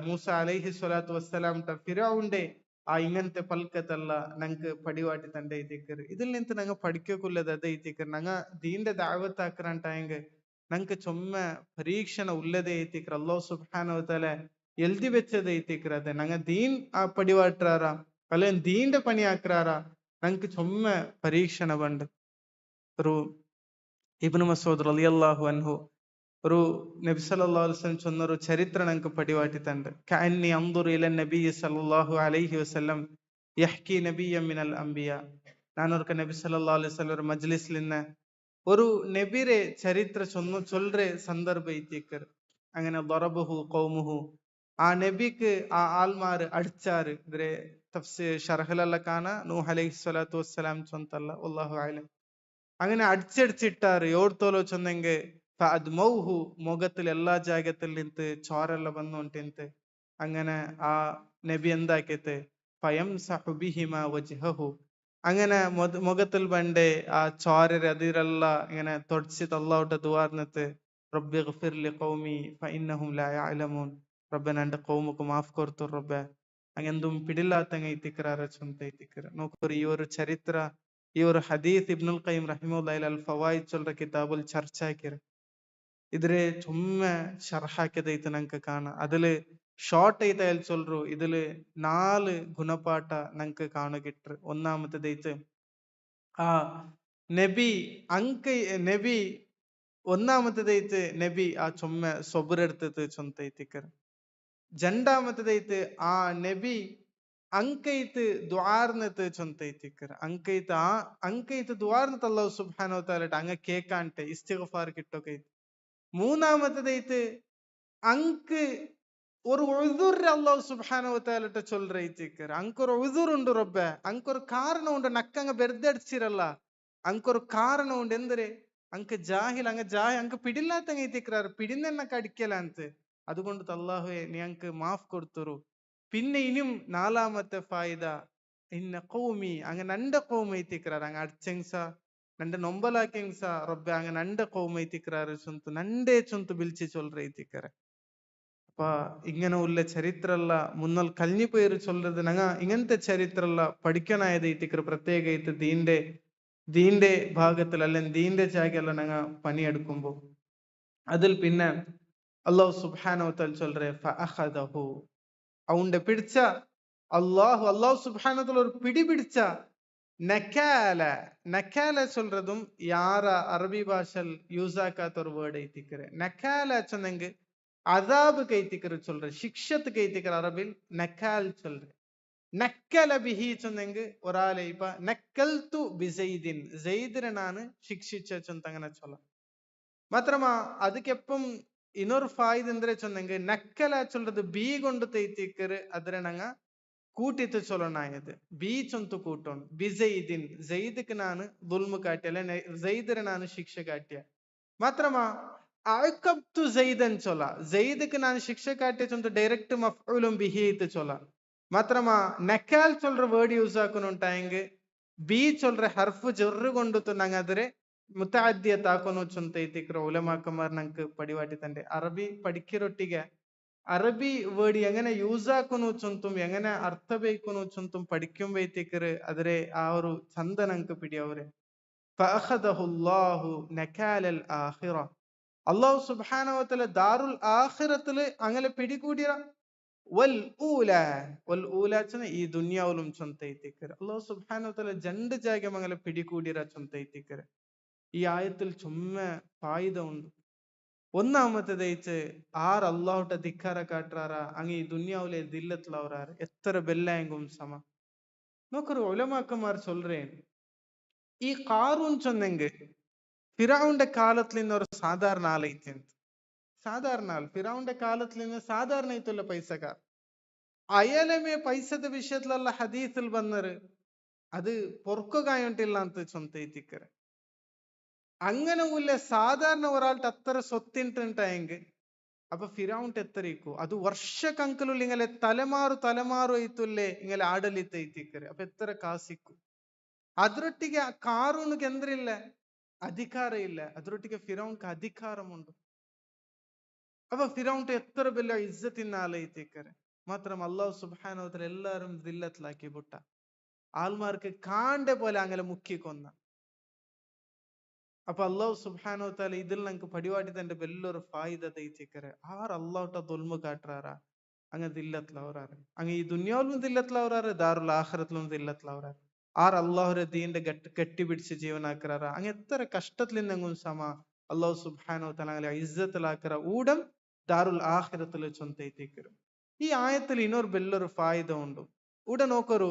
മൂസ അലൈഹി സ്വലാത്തു വസ്സലാം ഫിർഔന്റെ ആ ഇങ്ങനത്തെ പൽക്കത്തല്ല ഞങ്ങൾക്ക് പടിവാട്ടി തന്റെ ಐತಿಕ್ಕರು ഇതിൽ നിന്ന് ഞങ്ങൾ പഠിക്കുള്ളത് അത് ಐತಿಕ್ಕರು ഞങ്ങൾ ദീന്റെ ദാവത്താക്കറാണ്ടായെങ്കിൽ ഞങ്ങൾക്ക് ചൊമ്മ പരീക്ഷണ ഉള്ളതേ ಐತಿಕ್ಕರು അല്ലാഹു സുബ്ഹാനഹു വ തആല എഴുതി വെച്ചത് ಐತಿಕ್ಕರು അതെ ഞങ്ങൾ ദീൻ ആ പടിവാട്ടാറാ അല്ലെങ്കിൽ ദീന്റെ പണി ആക്കാറാ ഞങ്ങൾക്ക് ചൊമ്മ പരീക്ഷണ ഉണ്ട് ഒരു ഇബ്നു മസ്ഊദ് റളിയല്ലാഹു അൻഹു ഒരു നബി സല്ലല്ലാഹു അലൈഹി വസല്ലം ചൊന്നൊരു ചരിത്രം ഞങ്ങൾക്ക് പടിവാട്ടിത്തണ്ട് കഅന്നി അൻദുറു ഇല നബി സല്ലല്ലാഹു അലൈഹി വസല്ലം യഹ്കി നബിയ്യൻ മിനൽ അംബിയ ഞാനൊരു നബി സല്ലല്ലാഹു അലൈഹി വസല്ലം ഒരു മജ്ലിസിൽ നിന്ന് ഒരു നബിയുടെ ചരിത്ര ചൊല്ലുന്ന സന്ദർഭ ಐತಿಕ್ಕರು അങ്ങനെ ദറബഹു ഖൗമുഹു ആ നബിക്ക് ആ ആൾമാർ അടിച്ചാറ് ഇവരെ തഫ്സീർ ഷർഹിലെല്ലാം കാണാ നൂഹ് അലൈഹി സ്വലാത്തു വസ്സലാം ചൊന്തല്ല വല്ലാഹു അലം അങ്ങനെ അടിച്ചടിച്ചിട്ടാറ് എവിടത്തോലോ ചൊന്നെങ്കിൽ ഫഅദ്മൗഹു മുഖത്തിൽ എല്ലാ ജാഗത്തിൽ നിന്ന് ചോരെല്ലാം വന്നുകൊണ്ടിട്ട് അങ്ങനെ ആ നബി എന്താക്കിയത് ഫയംസഹു ബിഹിമ വജ്ഹഹു അങ്ങനെ മുഖത്തിൽ പണ്ടേ ആ ചോരരെ അതിരെല്ലാം ഇങ്ങനെ തുടച്ചിട്ട് അല്ലാഹുവിന്റെ ദുആർന്നിട്ട് റബ്ബി ഗഫിർ ലി ഖൗമി ഫഇന്നഹും ലാ യഅലമൂൻ റബ്ബന എൻ്റെ ഖൗമുക്ക് മാഫ് കൊടുത്തു റബ്ബേ അങ്ങെന്തും പിടില്ലാത്തങ്ങ ಐತಿಕ್ಕರ ചൊന്ത ಐತಿಕ್ಕರು നോക്കൂ ഈ ഒരു ചരിത്ര ഈ ഒരു ഹദീസ് ഇബ്നുൽ ഖയ്യിം റഹിമഹുല്ലാഹി അൽ ഫവായിദ് ചൊല്ലുന്ന കിതാബിൽ ചർച്ച ആക്കിയത് ഇതില് ചുമ്മ ഷർഹാക്കിയതೈತೆ ನಂಗೆ ಕಾಣ അതില് ഷോർട്ട് ಐತೆ ಅಲ್ಲಿ ചൊല്ലರು ഇതില് 4 ഗുണപാഠ ನಂಗೆ കാണുകിട്ടു ഒന്നാമത്തേതೈತೆ ആ നബി നബി ഒന്നാമത്തേതೈತೆ നബി ആ ചുമ്മ സബറെടുത്തത് ചൊന്ത ಐತಿಕ್ಕರು രണ്ടാമത്തേതೈತೆ ആ നബി ಅಂಕೈತ್ ದ್ವಾರ್ನತ್ ಚೊಂತ ಐತಿಕ್ಕರು ಅಂಕೈತ್ ದ್ವಾರ್ನತ್ ಅಲ್ಲಾಹು ಸುಬ್ಹಾನಹು ವ ತಆಲ ಅಂಗ ಕೇಕಾಂಟೆ ಇಸ್ತಿಗ್ಫಾರ್ കിട്ടൊക്കൈತೆ മൂന്നാമത്തേതൈತೆ അങ്ക് ഒരു ഉദുർ അല്ലാഹു സുബ്ഹാനഹു വ തആല ചൊല്ലற ಐತಿಕ್ಕರು ಅಂಕೊರು ಉದುರ್ ಉಂಡು ರಬ್ಬೆ ಅಂಕೊರು ಕಾರಣ ಉಂಡು ನಕ್ಕಂಗ ಬೆರ್ದಡ್ಸಿರಲ್ಲ ಅಂಕೊರು ಕಾರಣ ಉಂಡು ಎಂದರೆ ಅಂಕ ಜಾಹಿಲ್ ಅಂಕ പിടില്ലാത്തങ്ങ ಐತಿಕ್ಕರು പിടിന്നെന്നൊക്കെ അടിക്കല ಅಂತ അതുകൊണ്ട് അല്ലാഹുവേ നീ അങ്ക് മാഫ് കൊടുത്തുരു പിന്നെ ഇനിയും നാലാമത്തെ ഫായിദ ഇന്ന ഖൗമി അങ്ങ നന്റെ ഖൗം ಐತಿಕ್ಕರು അങ്ങ അടിച്ചെങ്സ നന്റെ നൊമ്പലാക്കിങ്സ റബ്ബെ അങ്ങ നന്റെ ഖൗം ಐತಿಕ್ಕರು ചൊന്തു നന്റെ ചൊന്തു ബിൽച്ചി ചൊല്ലற ಐತಿಕ್ಕರು അപ്പൊ ഇങ്ങനെ ഉള്ള ചരിത്രല്ല മുന്നൽ കലിഞ്ഞു പോയൊരു ചൊല്ലത് ഞങ്ങ ഇങ്ങനത്തെ ചരിത്രല്ല പഠിക്കാനായത് ಐತಿಕ್ಕರು പ്രത്യേക ദീന്റെ ഭാഗത്തിൽ അല്ലെങ്കിൽ ദീന്റെ ജാഗെല്ലാം ഞങ്ങ പണിയെടുക്കുമ്പോ അതിൽ പിന്നെ അല്ലാഹു സുബ്ഹാനഹു വ തആല ചൊല്ലറെ ഫഅഖദഹു അവന്റെ പിടിച്ച അല്ലാഹു സുബ്ഹാനഹു വ തആല ഒരു പിടി പിടിച്ച നക്കാല ചൊല്ലതും യാര അറബി ഭാഷയിൽ യൂസ് ആക്കാത്ത ഒരു വേർഡ് ಐತಿಕ್ಕರು നക്കാല ചൊന്നെങ്കിൽ அதாபுக்கு ஐத்திக்கிற சொல்ற, சிக்ஷத்துக்கு ஐத்திக்கிற அரபில் நக்கால் சொல்ற. நக்கல பிஹி சொன்னெங்கு ஒரு ஆளை இப்ப நக்கல் து பிசைதின் ஜெய்திர நானு ಶಿಕ್ಷಿച്ച ಚೊಂತಂಗನ ಚೊಲ್ಲ ಮಾತ್ರಮ ಅದಕ್ಕೆಪ್ಪಂ ಇನ್ನೊರು ಫಾಯ್ದ್ ಅಂದ್ರೆ ಚೊಂದಂಗೆ ನಕ್ಕಲ ಚೊಲ್ಲದು ಬಿ ಗೊಂಡು ತೈತಿಕ್ಕರು ಅದ್ರ ನಂಗ കൂട്ടിത്ത് ചൊല്ലണായത് ബി ചൊന്തു കൂട്ടോൺ ബിസൈദിൻ ജെയ്ദിക്ക് നാണ് ദുൽമു കാട്ടിയ അല്ലെ ജെയ്ദിന് നാണ് ശിക്ഷ കാട്ടിയ മാത്രമാ അഅഖബ്തു ജെയ്ദൻ ചൊല്ല ജെയ്ദിക്ക് നാണ് ശിക്ഷ കാട്ടിയ ചൊന്തു ഡയറക്റ്റ് മഫ്ഊലുൻ ബിഹി ഇത്ത് ചൊല്ല മാത്രമാ നക്കാൽ ചൊല്ലற വേർഡ് യൂസ് ആക്കുന്നുണ്ടായെങ്കിൽ ബി ചൊല്ലற ഹർഫ് ജെറ് കൊണ്ടുത്തു നങ്ങാದ್ರೆ മുതഅദ്ദിയത്ത് ആക്കുന്നു ചൊಂತ ಐತಿಕ್ರ ഉലമാക്കന്മാർ നമുക്ക് പടിവാട്ടി തന്റെ അറബി പഠിക്കിരൊಟ್ಟಿಗೆ അറബി വേർഡ് എങ്ങനെ യൂസ് ആക്കുന്നു ചൊಂತುം എങ്ങനെ അർത്ഥ ಬೇಕುನು ചൊಂತುം പഠിക്കുമ്പോ ಐತಿಕ್ರ ಆದರೆ ആ ഒരു ചന്ത നമുക്ക് പിടിയവരെ ഫഅഖദഹുല്ലാഹു നകാലൽ ആഖിറ അല്ലാഹു സുബ്ഹാനഹു വ തആല ദാറുൽ ആഖിറത്തിൽ അങ്ങനെ പിടികൂടിയ വൽ ഊല ഈ ദുനിയാവിലും ചൊಂತ ಐತಿಕ್ರ അല്ലാഹു സുബ്ഹാനഹു വ തആല രണ്ട് ജാഗം അങ്ങനെ പിടികൂടിയ ചൊಂತ ಐತಿಕ್ರ ഈ ആയത്തിൽ ചുമ്മ ഫായിദ ഉണ്ട്. ഒന്നാമത്തേത് ആർ അള്ളാഹുട്ട ധിക്കാര കാട്ടാറ അങ്ങ് ഈ ദുനിയാവിലെ ദില്ലത്തിലവരാറ് എത്ര ബെല്ലായെങ്കും സമ നോക്കൊരു ഉലമാക്കന്മാർ ചൊല്ലേൻ ഈ കാറൂൻ ചൊന്നെങ്ക് ഫിറൗന്റെ കാലത്തിൽ നിന്ന് ഒരു സാധാരണ ആളൈತೆ സാധാരണ ആൾ ഫിറൗന്റെ കാലത്തിൽ നിന്ന് സാധാരണ ആയിട്ടുള്ള പൈസക്കാർ അയലമേ പൈസದ വിഷയത്തിലുള്ള ഹദീസിൽ വന്നത് അത് പൊറുക്കുകയുണ്ടില്ല ಅಂತ ചൊಂತ ಐತಿಕ್ರ അങ്ങനെ ഉള്ള സാധാരണ ഒരാളുടെ അത്ര സ്വത്തിട്ടുണ്ടായെങ്കിൽ അപ്പൊ ഫിറൗണ്ട് എത്രയിക്കൂ അത് വർഷക്കണക്കിലുള്ള ഇങ്ങനെ തലമാറു ആയിത്തുല്ലേ ഇങ്ങനെ ആಡಳಿತ ಐತಿಕ್ರ അപ്പൊ എത്ര കാസിക്കൂ ಅದರೊಟ್ಟಿಗೆ ಆ ಕಾರೂನಿಗೆ ಎಂದ್ರಿಲ್ಲ ಅಧಿಕಾರ ಇಲ್ಲ ಅದರೊಟ್ಟಿಗೆ ಫಿರೌನ್ಗೆ ಅಧಿಕಾರമുണ്ട് അപ്പൊ ഫിറൗണ്ട് എത്ര വലിയ ഇസ്സത്തിൻ ആലൈത്തിക്കര മാത്രം അല്ലാഹു സുബ്ഹാനഹു വ തആല എല്ലാരും ദില്ലത്തിലാക്കി വിട്ട ആൾമാർക്ക് കാണ്ടെ പോലെ അങ്ങനെ മുക്കി കൊന്ന അപ്പൊ അല്ലാഹു സുബ്ഹാനഹു വ തആല ഇതിൽ നമുക്ക് പടിവാട്ടി തന്റെ വലിയൊരു ഫായിദ തൈത്തിക്കര ആർ അല്ലാഹുട്ട ദുൽമ കാട്ടറാറാ അങ്ങ് ദില്ലത്തിലവരാറ് അങ്ങ് ഈ ദുനിയാവിലും ദില്ലത്തിലവരാറ് ദാറുൽ ആഖിറത്തിലും ദില്ലത്തിലവരാറ് ആർ അള്ളാഹുരെ ദീന്റെ കെട്ടിപ്പിടിച്ച് ജീവനാക്കറാറ അങ്ങ് എത്ര കഷ്ടത്തിൽ നിന്നെങ്കും സമ അല്ലാഹു സുബ്ഹാനഹു വ തആല അങ്ങനെ ഇസ്സത്തിലാക്കറ ഊടം ദാറുൽ ആഖിറത്തിൽ ചൊಂತ ಐತಿಕ್ರ ഈ ആയത്തിൽ ಇನ್ನೊരു വലിയൊരു ഫായിദ ഉണ്ട് ഇവിടെ നോക്കൊരു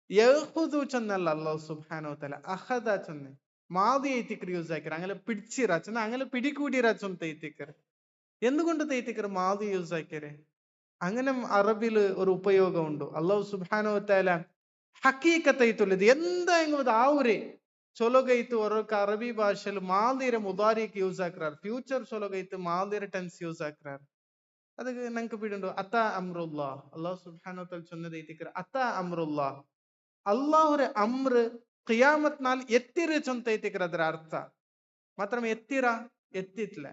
യഖുദു ചൊന്നല്ല അല്ലാഹു സുബ്ഹാനഹു വ തആല അഖദ ചൊന്നെ മാദി ಐತಿಕ್ರ യൂസ് ആക്കിற അങ്ങനെ പിടിച്ചിര ചൊന്ന അങ്ങനെ പിടികൂടിര ചൊಂತ ಐತಿಕ್ര എന്തുകൊണ്ട് തൈത്തിക്ര മാദി യൂസ് ആക്കിയരെ അങ്ങനെ അറബില് ഒരു ഉപയോഗം ഉണ്ട് അല്ലാഹു സുബ്ഹാനഹു വ തആല ഹഖീഖത്ത് ಐತುള്ളത് എന്തായെങ്കിലും അത് ആവുരെ ചൊലകൈത്ത് ഒരൊക്കെ അറബി ഭാഷയിൽ മാദിരെ മുദാരിക്ക് യൂസ് ആക്കറാർ ഫ്യൂച്ചർ ചൊലകൈത്ത് മാദിരെ ടെൻസ് യൂസ് ആക്കറാർ അത് നമുക്ക് പിടിണ്ടോ അത്താ അംറുല്ലാഹ് അല്ലാഹു സുബ്ഹാനഹു വ തആല ചൊന്നത് ಐತಿಕ್ರ അത്താ അംറുല്ലാഹ് അല്ലാഹുരെ അംർ ഖിയാമത്ത് നാൾ എത്തിര ചൊಂತ ಐತಿಕ್ರ ಅದರ ಅರ್ಥ ಮಾತ್ರ ಎತ್ತಿರ ಎತ್ತಿತ್ಲ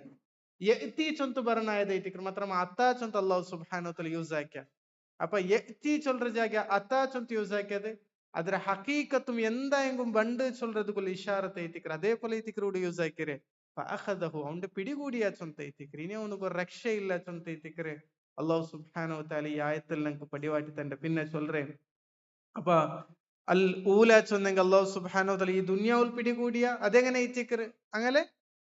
ಎತ್ತಿ ಚೊಂತು ಬರನಾಯದ ಐತಿಕ್ರ ಮಾತ್ರ ಅತ್ತಾ ಚೊಂತ ಅಲ್ಲಾಹು ಸುಬ್ಹಾನಹು ವ ತಆಲ ಯೂಸ್ ಆಕ್ಯ അപ്പൊ എത്തി ചൊല്ലற ജാഗ അത്താ ചൊಂತ യൂസ് ആക്കിയത് ಅದರ ഹഖീഖത്തും എന്തായെങ്കും ബണ്ട് ചൊല്ലറതുക്കുള്ള ഇഷാറത്ത് ಐತಿಕ್ರ അതേപോലെ ಐತಿಕ್ರ കൂടി യൂസ് ആക്കിരെ ഫഅഖദഹു അവന്റെ പിടികൂടിയ ചൊಂತ ಐತಿಕ್ര ഇനി അവനക്ക് രക്ഷയില്ല ചൊಂತ ಐತಿಕ್ര അല്ലാഹു സുബ്ഹാനഹു വ തആല ഈ ആയത്തിൽ നമുക്ക് പടിവാട്ടി തന്റെ പിന്നെ ചൊല്ലറേ അപ്പൊ അൽ ഊല ചൊന്നെങ്കിൽ അല്ലാഹു സുബ്ഹാനഹു വ തആല ഈ ദുനിയാവിൽ പിടികൂടിയ അതെങ്ങനെ ಐತಿಕ್ര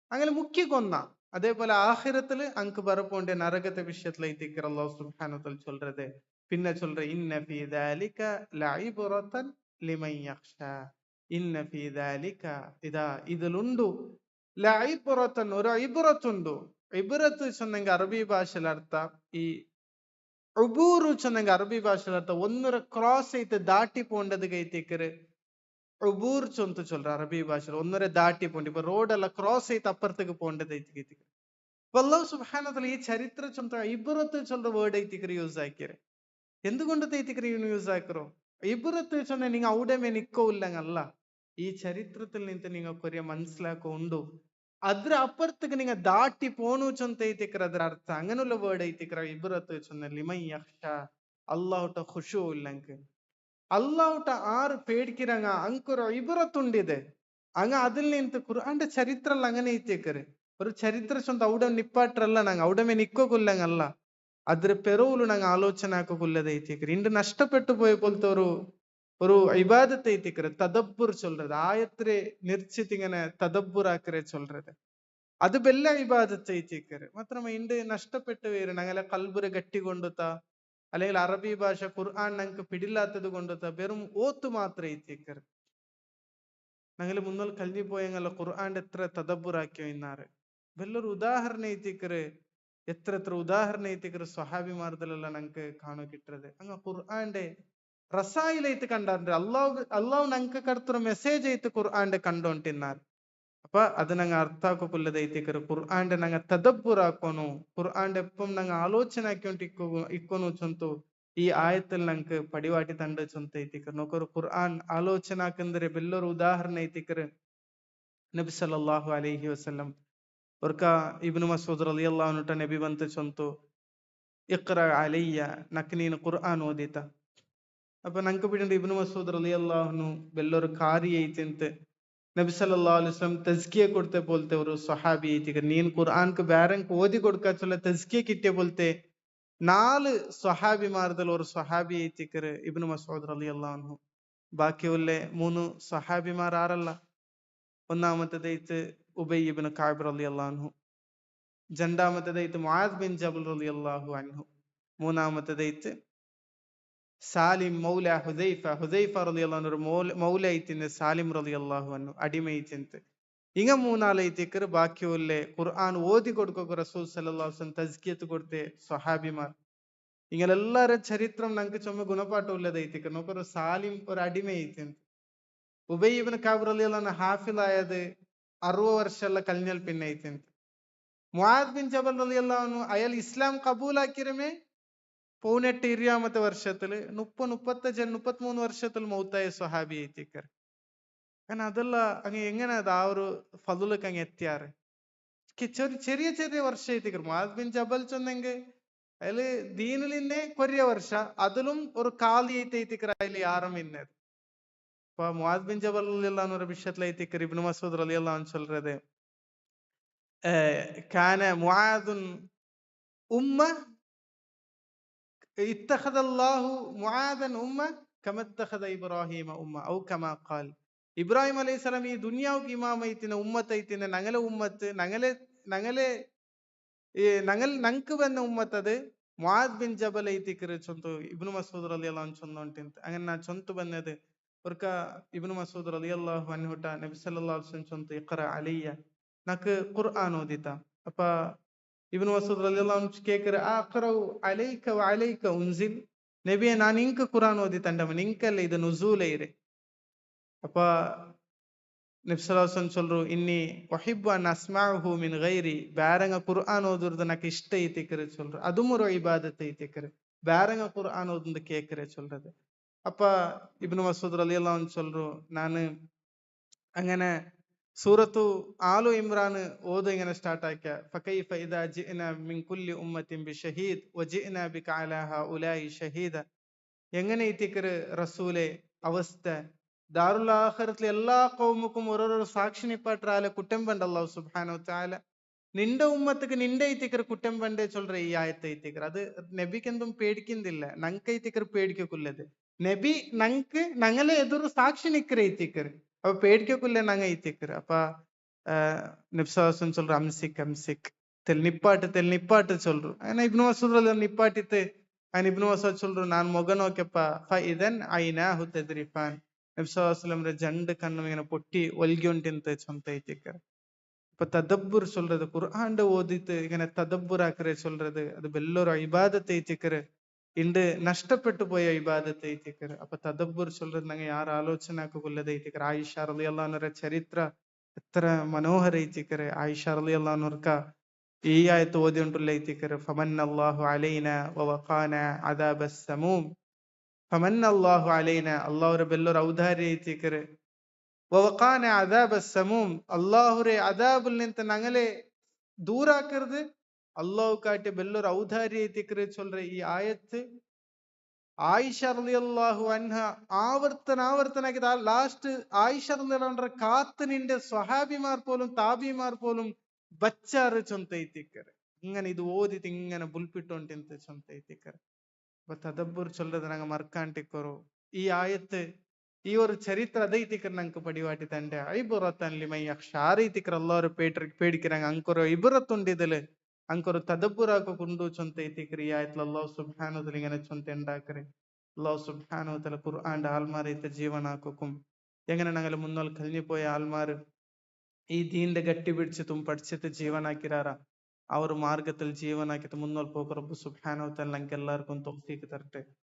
അങ്ങനെ മുക്കി കൊന്ന അതേപോലെ ആഖിറത്തിൽ അങ്ക് ബറപ്പോണ്ടെ നരകത്തെ വിഷയത്തിൽ ಐತಿಕ್ര അല്ലാഹു സുബ്ഹാനഹു വ തആല ചൊല്ലറത് പിന്നെ ചൊല്ലറ ഇന്ന ഫീ ദാലിക ലഇബ്റതൻ ലിമൻ യഖ്ഷാ ഇന്ന ഫീ ദാലിക ഇദാ ഇതിലുണ്ടു ലഇബ്റതൻ ഒരു ഇബ്റത്തുണ്ടു ഇബ്റത്ത് ചൊന്നെങ്കിൽ അറബി ഭാഷയിൽ അർത്ഥം ഈ ഉബൂറു ചൊന്നെങ്കിൽ അറബി ഭാഷയിൽ അർത്ഥം ഒന്നര ക്രോസ് ചെയ്ത് ദാട്ടി പോണ്ടത് ಐತಿಕ್ರ ഉബൂർ ചൊಂತ ചൊല്ലറ അറബി ഭാഷയിൽ ഒന്നര ദാട്ടി പോണ്ട് ഇപ്പൊ റോഡെല്ലാം ക്രോസ് ചെയ്ത് അപ്പുറത്തേക്ക് പോണ്ടത് ಐತಿಕ್ರ അപ്പൊ അല്ലാഹു സുബ്ഹാനഹു വ തആല ഈ ചരിത്ര ചൊಂತ ഇബ്റത്ത് ചൊല്ലற വേർഡ് ಐತಿಕ್ര യൂസ് ആക്കിയരെ എന്തുകൊണ്ട് ಐತಿಕ್ര യൂസ് ആക്കറോ ഇബ്റത്ത് ചൊന്ന നിങ്ങൾ അവിടെമേ നിക്കോ ഇല്ലങ്ങല്ല ഈ ചരിത്രത്തിൽ നിന്ന് നിങ്ങൾക്കൊരു മനസ്സിലാക്കോ ഉണ്ടോ ಅದ್ರ ಅಪ್ಪರ್ತಕ್ಕೆ ನಿಂಗೆ ದಾಟಿ ಪೋನು ಚೊಂತ ಐತಿಕ್ರ ಅದರ ಅರ್ಥ അങ്ങനെയുള്ള വേർഡ് ಐತಿಕ್ര ഇബ്റത്ത് ചൊന്ന ലിമൻ യഖ്ഷാ അല്ലാഹുട്ട ഖുശൂ ഇല്ലങ്ക് അല്ലാഹുട്ട ആറ് പേടിക്കിറങ്ങ അങ്കൊരു ഇബ്റത്തുണ്ടിದೆ അങ്ങ അതിൽ നിന്ന് ഖുർആന്റെ ചരിത്രല്ല അങ്ങനെ ಐತಿಕ್ರ ഒരു ചരിത്ര ചൊಂತ അവിടെ നിപ്പാട്രല്ല ഞങ്ങൾ അവിടെ നിക്കോകൊല്ലങ്ങല്ല ಅದ್ರ ಪೆರವುಲು ನಂಗೆ ಆಲೋಚನೆ ಹಾಕೋಲ್ಲದ ಐತಿಕ್ರ ಇಂದು ನಷ್ಟಪಟ್ಟು പോയ പോലത്തെ ഒരു ഇബാദത്ത് ಐತಿಕ್ര തദബ്ബുർ ചൊല്ലறது ആയത്തിനെ നിർച്ചിട്ട് ഇങ്ങനെ തദബ്ബുർ ആക്കരെ ചൊല്ലறது അത് ബെല്ല ഇബാദത്ത് ಐತಿಕರು മാത്രമ ಇಂದು നഷ്ടപ്പെട്ടു വേര് ഞങ്ങളെ കൽബുരെ ഗട്ടി കൊണ്ടുത്ത അല്ലെങ്കിൽ അറബി ഭാഷ ഖുർആൻ ഞങ്ങൾക്ക് പിടില്ലാത്തത് കൊണ്ടുത്ത വെറും ഓത്ത് മാത്രം ಐತಿಕರು ഞങ്ങൾ മുന്നൽ കൽഞ്ഞു പോയങ്ങല്ല ഖുർആന്റെ എത്ര തദബ്ബുറാക്കിയോ ഇന്നാറ് വെല്ലൊരു ഉദാഹരണ ಐತಿಕರು എത്ര എത്ര ഉദാഹരണ ಐತಿಕರು സ്വഹാബിമാർദലെല്ലാം ഞങ്ങൾക്ക് കാണു കിട്ടത് അങ്ങ ഖുർആന്റെ റസായിലൈത്ത് കണ്ടാറുണ്ട് അള്ളാഹു ഞങ്ങൾക്ക് കടുത്തൊരു മെസ്സേജ് ಐತಿ ഖുർആന്റെ കണ്ടോണ്ടിന്നാറ് അപ്പൊ അത് ഞങ്ങൾ അർത്ഥാക്കൊല്ലದೈತಿಕರು ഖുർആന്റെ ഞങ്ങൾ തദബ്ബുർ ആക്കോನು ഖുർആന്റെ എപ്പം ഞങ്ങൾ ആലോചന ആക്കിയോണ്ട് ഇക്കോನು ചൊಂತು ಈ ಆಯತ್ತಲ್ಲಿ ഞങ്ങൾക്ക് പടിവാട്ടി തണ്ട് ചൊಂತ ಐತಿಕರು നോക്കൊരു ഖുർആൻ ആലോചന ആക്കുന്നതിരെ വലിയൊരു ഉദാഹരണ ಐತಿಕರು നബി സല്ലല്ലാഹു അലൈഹി വസല്ലം ഒർക്ക ഇബ്നു മസ്ഊദ് റളിയല്ലാഹു അൻഹു നബി ಬಂತ ചൊಂತು ഇഖ്റ അലയ്യ നക്ക് ನೀನು ഖുർആൻ ಓದಿತ അപ്പൊ ഞങ്ങൾക്ക് പിടിണ്ട് ഇബ്നു മസ്ഊദ് റളിയല്ലാഹു അൻഹു വലിയൊരു കാര്യം ಐತಿಂತ നബി സല്ലല്ലാഹു അലൈഹി വസല്ലം തസ്കിയ കൊടുത്തെ പോലത്തെ ഒരു സ്വഹാബി ಐತಿಕರು ನೀನು ഖുർആൻക്ക് വേറെക്ക് ഓതി കൊടുക്കാച്ചുള്ള തസ്കിയ കിട്ടിയ പോലത്തെ 4 സ്വഹാബിമാർദൽ ഒരു സ്വഹാബി ಐತಿಕರು ഇബ്നു മസ്ഊദ് റളിയല്ലാഹു അൻഹു ബാക്കിയുള്ള 3 സ്വഹാബിമാർ ആരല്ല ഒന്നാമത്തേത് ഉബൈ ഇബ്നു കഅബ് റളിയല്ലാഹു അൻഹു രണ്ടാമത്തേത് മുആദ് ബിൻ ജബൽ റളിയല്ലാഹു അൻഹു മൂന്നാമത്തേത് സാലിം മൗല ഹുദൈഫ റളിയല്ലാഹു അൻഹു മൗല ಐತಿನ സാലിം റളിയല്ലാഹു അൻഹു അടിമ ಐತಿಂತ ഇങ്ങ മൂന്നാല് ಐತಿಕರು ബാക്കിയുള്ള ഖുർആൻ ഓതി കൊടുക്കുക റസൂൽ സല്ലല്ലാഹു അലൈഹി വസല്ലം തസ്കിയത്ത് കൊടുത്തെ സ്വഹാബിമാർ ഇങ്ങനെല്ലാവരുടെ ചരിത്രം ഞങ്ങൾക്ക് ചുമ ഗുണപാഠം ഉള്ളത് ಐತಿಕರು നോക്കൊരു സാലിം ഒരു അടിമ ಐತಿಂತ ഉബൈ ഇബ്നു കഅബ് റളിയല്ലാഹു അൻഹു ഹാഫിളായത് 60 ವರ್ಷ കഴിഞ്ഞാൽ പിന്നെ ಐತಿಂತ മുആദ് ബിൻ ജബൽ റളിയല്ലാഹു അൻഹു അയാൾ ഇസ്ലാം കബൂലാക്കിരമേ 18 വർഷത്തില് 33 വർഷത്തിൽ മൗത്തായ സ്വഹാബി ಐತಿಕರು അങ്ങനെ അതല്ല അങ്ങ് എങ്ങനെ അത് ആ ഒരു ഫضلക്ക് അങ്ങ് എത്തിയാറ് ചെറിയ ചെറിയ വർഷം ಐತಿಕರು മുആദ് ബിൻ ജബൽ ചൊന്നെങ്കിൽ അയാള് ദീനിലിന്റെ കൊറിയ വർഷ അതിലും ഒരു കാലി ಐತಿಕರು അതിൽ യാറും ഇന്നത് അപ്പൊ മുആദ് ബിൻ ജബൽ റളിയല്ലാഹു അൻഹു വിഷയത്തിൽ ಐತಿಕರು ഇബ്നു മസ്ഊദ് റളിയല്ലാഹു അൻഹു சொல்றது കാന മുആദുൻ ഉമ്മ اتخذ الله معاذا أمة كما اتخذ إبراهيم أمة أو كما قال ഇബ്രാഹിം അലൈഹി സ്വലാം ഈ ദുനിയാവുക്ക് ഇമാം ಐತಿನ ഉമ്മത്ത് ಐತಿನ ഞങ്ങളെ ഉമ്മത്ത് ഞങ്ങൾക്ക് വന്ന ഉമ്മത്തത് മുആദ് ബിൻ ജബൽ ಐತಿಕರು ചൊಂತು ഇബ്നു മസ്ഊദ് റളിയല്ലാഹു അൻഹു ചൊന്നോಂಟಿಂತ അങ്ങനെ ನಾ ಚೊಂತು ಬಂದದೆ ಒರ್ಕ ಇಬ್ನು ಮಸೂದ್ റളിയല്ലാഹു അൻഹു നബി സല്ലല്ലാഹു അലൈഹി വസല്ലം ചൊಂತು ഇഖ്റ അലയ്യ നക്ക് ഖുർആൻ ഓദിത അപ്പ ഇബ്നു മസൂദ് റളിയല്ലാഹു അൻഹു കേക്കറെ അഖറഉ അലൈക വഅലൈക ഉൻസിൽ നബിയെ ഞാൻ നിനക്ക് ഖുർആൻ ഓതി തണ്ടമ നിനക്കല്ല ഇത് നുസൂലൈരെ അപ്പ നബി സല്ലല്ലാഹു അലൈഹി വസല്ലം ചൊല്ലു ഇന്നി ഉഹിബ്ബു അൻ അസ്മഉഹു മിൻ ഗൈരി ബാരങ്ങ ഖുർആൻ ഓതുறது നക്ക് ഇഷ്ട ಐತಿಕರು ചൊല്ലു അതും ഒരു ഇബാദത്ത് ಐತಿಕರು ബാരങ്ങ ഖുർആൻ ഓതുന്നത് കേക്കറെ ചൊല്ലறது അപ്പ ഇബ്നു മസൂദ് റളിയല്ലാഹു അൻഹു ചൊല്ലു ನಾನು അങ്ങനെ സൂറത്തു ആലു ഇമ്രാൻ ഓത് ഇങ്ങനെ സ്റ്റാർട്ട് ആക്കിയ ഫകൈഫ ഇദാ ജിഅന മിൻ കുല്ലി ഉമ്മത്തിൻ ബിശഹീദ് വജിഅന ബിക അലാ ഹഉലായി ഷഹീദ എങ്ങനെ ಐತಿಕರು റസൂലേ അവസ്ഥ ദാറുൽ ആഖിറത്തിലെ എല്ലാ ഖൗമുക്കും ഓരോരോ സാക്ഷി നിപ്പാട്ടാലെ കുറ്റം പണ്ട അല്ലാഹു സുബ്ഹാനഹു തആല നിന്റെ ഉമ്മത്തിക്ക് നിന്റെ ಐತಿಕರು കുറ്റം പണ്ടേ ചൊല്ലറ ഈ ആയത്ത് ಐತಿಕರು അത് നബിക്ക് എന്തും പേടിക്കുന്നില്ല ഞങ്ങൾക്ക് ಐತಿಕರು പേടിക്കുള്ളത് നബി ഞങ്ങളെ എതിർ സാക്ഷി നിക്കറ ಐತಿಕರು അപ്പൊ പേടിക്കുല്ല ഞങ്ങ ಐತಿಕರು അപ്പ നബി സല്ലല്ലാഹു അലൈഹി വസല്ലം ചൊല്ലറ അംസിക് തെൽനിപ്പാട്ട് ചൊല്ലറു അങ്ങനെ ഇബ്നു മസ്ഊദ് റളിയല്ലാഹു നിപ്പാട്ടിത്തെ അങ്ങനെ ഇബ്നു മസ്ഊദ് ചൊല്ലറു ഞാൻ മുഖ നോക്കിയപ്പ ഫഇദൻ ഐനാഹു തദ്രിഫാൻ നബി സല്ലല്ലാഹു അലൈഹി വസല്ലം രണ്ട് കണ്ണും ഇങ്ങനെ പൊട്ടി ഒൽകിയൊണ്ടിಂತ ചൊಂತ ಐತಿಕರು അപ്പൊ തദബ്ബുർ ചൊല്ലறது ഖുർആന്റെ ഓതിട്ട് ഇങ്ങനെ തദബ്ബുർ ആക്കറെ ചൊല്ലறது അത് വലിയൊരു ഇബാദത്ത് ಐತಿಕರು ഇണ്ട് നഷ്ടപ്പെട്ടു പോയ ഇബാദത്ത് ಐತಿಕರು അപ്പൊ തദബ്ബുർ ചൊല്ലறது ഞങ്ങ യാർ ആലോചന ആക്കുള്ളത് ಐತಿಕರು ആയിഷ റളിയല്ലാഹു അൻഹ ചരിത്ര എത്ര മനോഹര ಐತಿಕರು ആയിഷ റളിയല്ലാഹു അൻഹ ഈ ആയത്ത് ഓതിയിട്ടുള്ള ಐತಿಕರು ഫമന്നല്ലാഹു അലൈന വവഖാന അദാബസ് സമൂം ഫമന്നല്ലാഹു അലൈന അല്ലാഹുരെ വലിയൊരു ഔദാര്യം ಐತಿಕರು വവഖാന അദാബസ് സമൂം അല്ലാഹുരെ അദാബിൽ നിന്ന് ഞങ്ങളെ ദൂരാക്കരുത് അല്ലാഹു കാട്ടിയ വലിയൊരു ഔദാര്യം ಐತಿಕರು ചൊല്ലற ഈ ആയത്ത് ആയിഷ റളിയല്ലാഹു അൻഹ ആവർത്തനാക്കി ലാസ്റ്റ് ആയിഷ റളിയല്ലാഹു അൻഹ കാത്ത് നിന്റെ സ്വഹാബിമാർ പോലും താബിമാർ പോലും ബച്ചാറ് ചൊಂತ ಐತಿಕರು ഇങ്ങനെ ഇത് ഓതിട്ട് ഇങ്ങനെ ബുൽപിട്ടോണ്ടിಂತ ചൊಂತ ಐತಿಕರು അപ്പൊ തദബ്ബുർ ചൊല്ലறது ഞങ്ങ മറക്കാണ്ടിക്കറോ ഈ ആയത്ത് ഈ ഒരു ചരിത്ര അതൈതിക്കർ ഞങ്ങൾക്ക് പടിവാട്ടി തന്റെ ഐബുറത്തൻ ലിമൻ യഖ്ഷ ആ ರೀತಿಕರ ಅಲ್ಲಾಹರು പേടിക്കറാங்க ಅಂಕೊರು ಇಬರತ್ತುಂಡು ഇതില് ಅಂಕೊರು ತದಬ್ಬುರಾಕ ಕುಂಡು ಚೊಂತ ಐತಿಕರಿ ಆಯ್ತಲ್ಲ ಅಲ್ಲಾಹ್ ಸುಬ್ಹಾನಹು ವತಆಲ ഇങ്ങനെ ചൊന്ത ഉണ്ടാക്കರೆ അല്ലാഹു സുബ്ഹാനഹു വതആല ഖുർആന്റെ ആൽമാരത്തെ ജീവനാക്കും എങ്ങനെ ഞങ്ങൾ മുന്നോൽ കഴിഞ്ഞു പോയ ആൽമാർ ഈ ദീന്റെ ഗട്ടി പിടിച്ചിട്ടും പഠിച്ചിട്ട് ജീവനാക്കിരാറ ആ ഒരു മാർഗത്തിൽ ജീവനാക്കിയിട്ട് മുന്നോൽ പോക്ക് റബ്ബ് സുബ്ഹാനഹു വതആല ഞങ്ങൾക്ക് എല്ലാവർക്കും തൗഫീഖ് തരട്ടെ.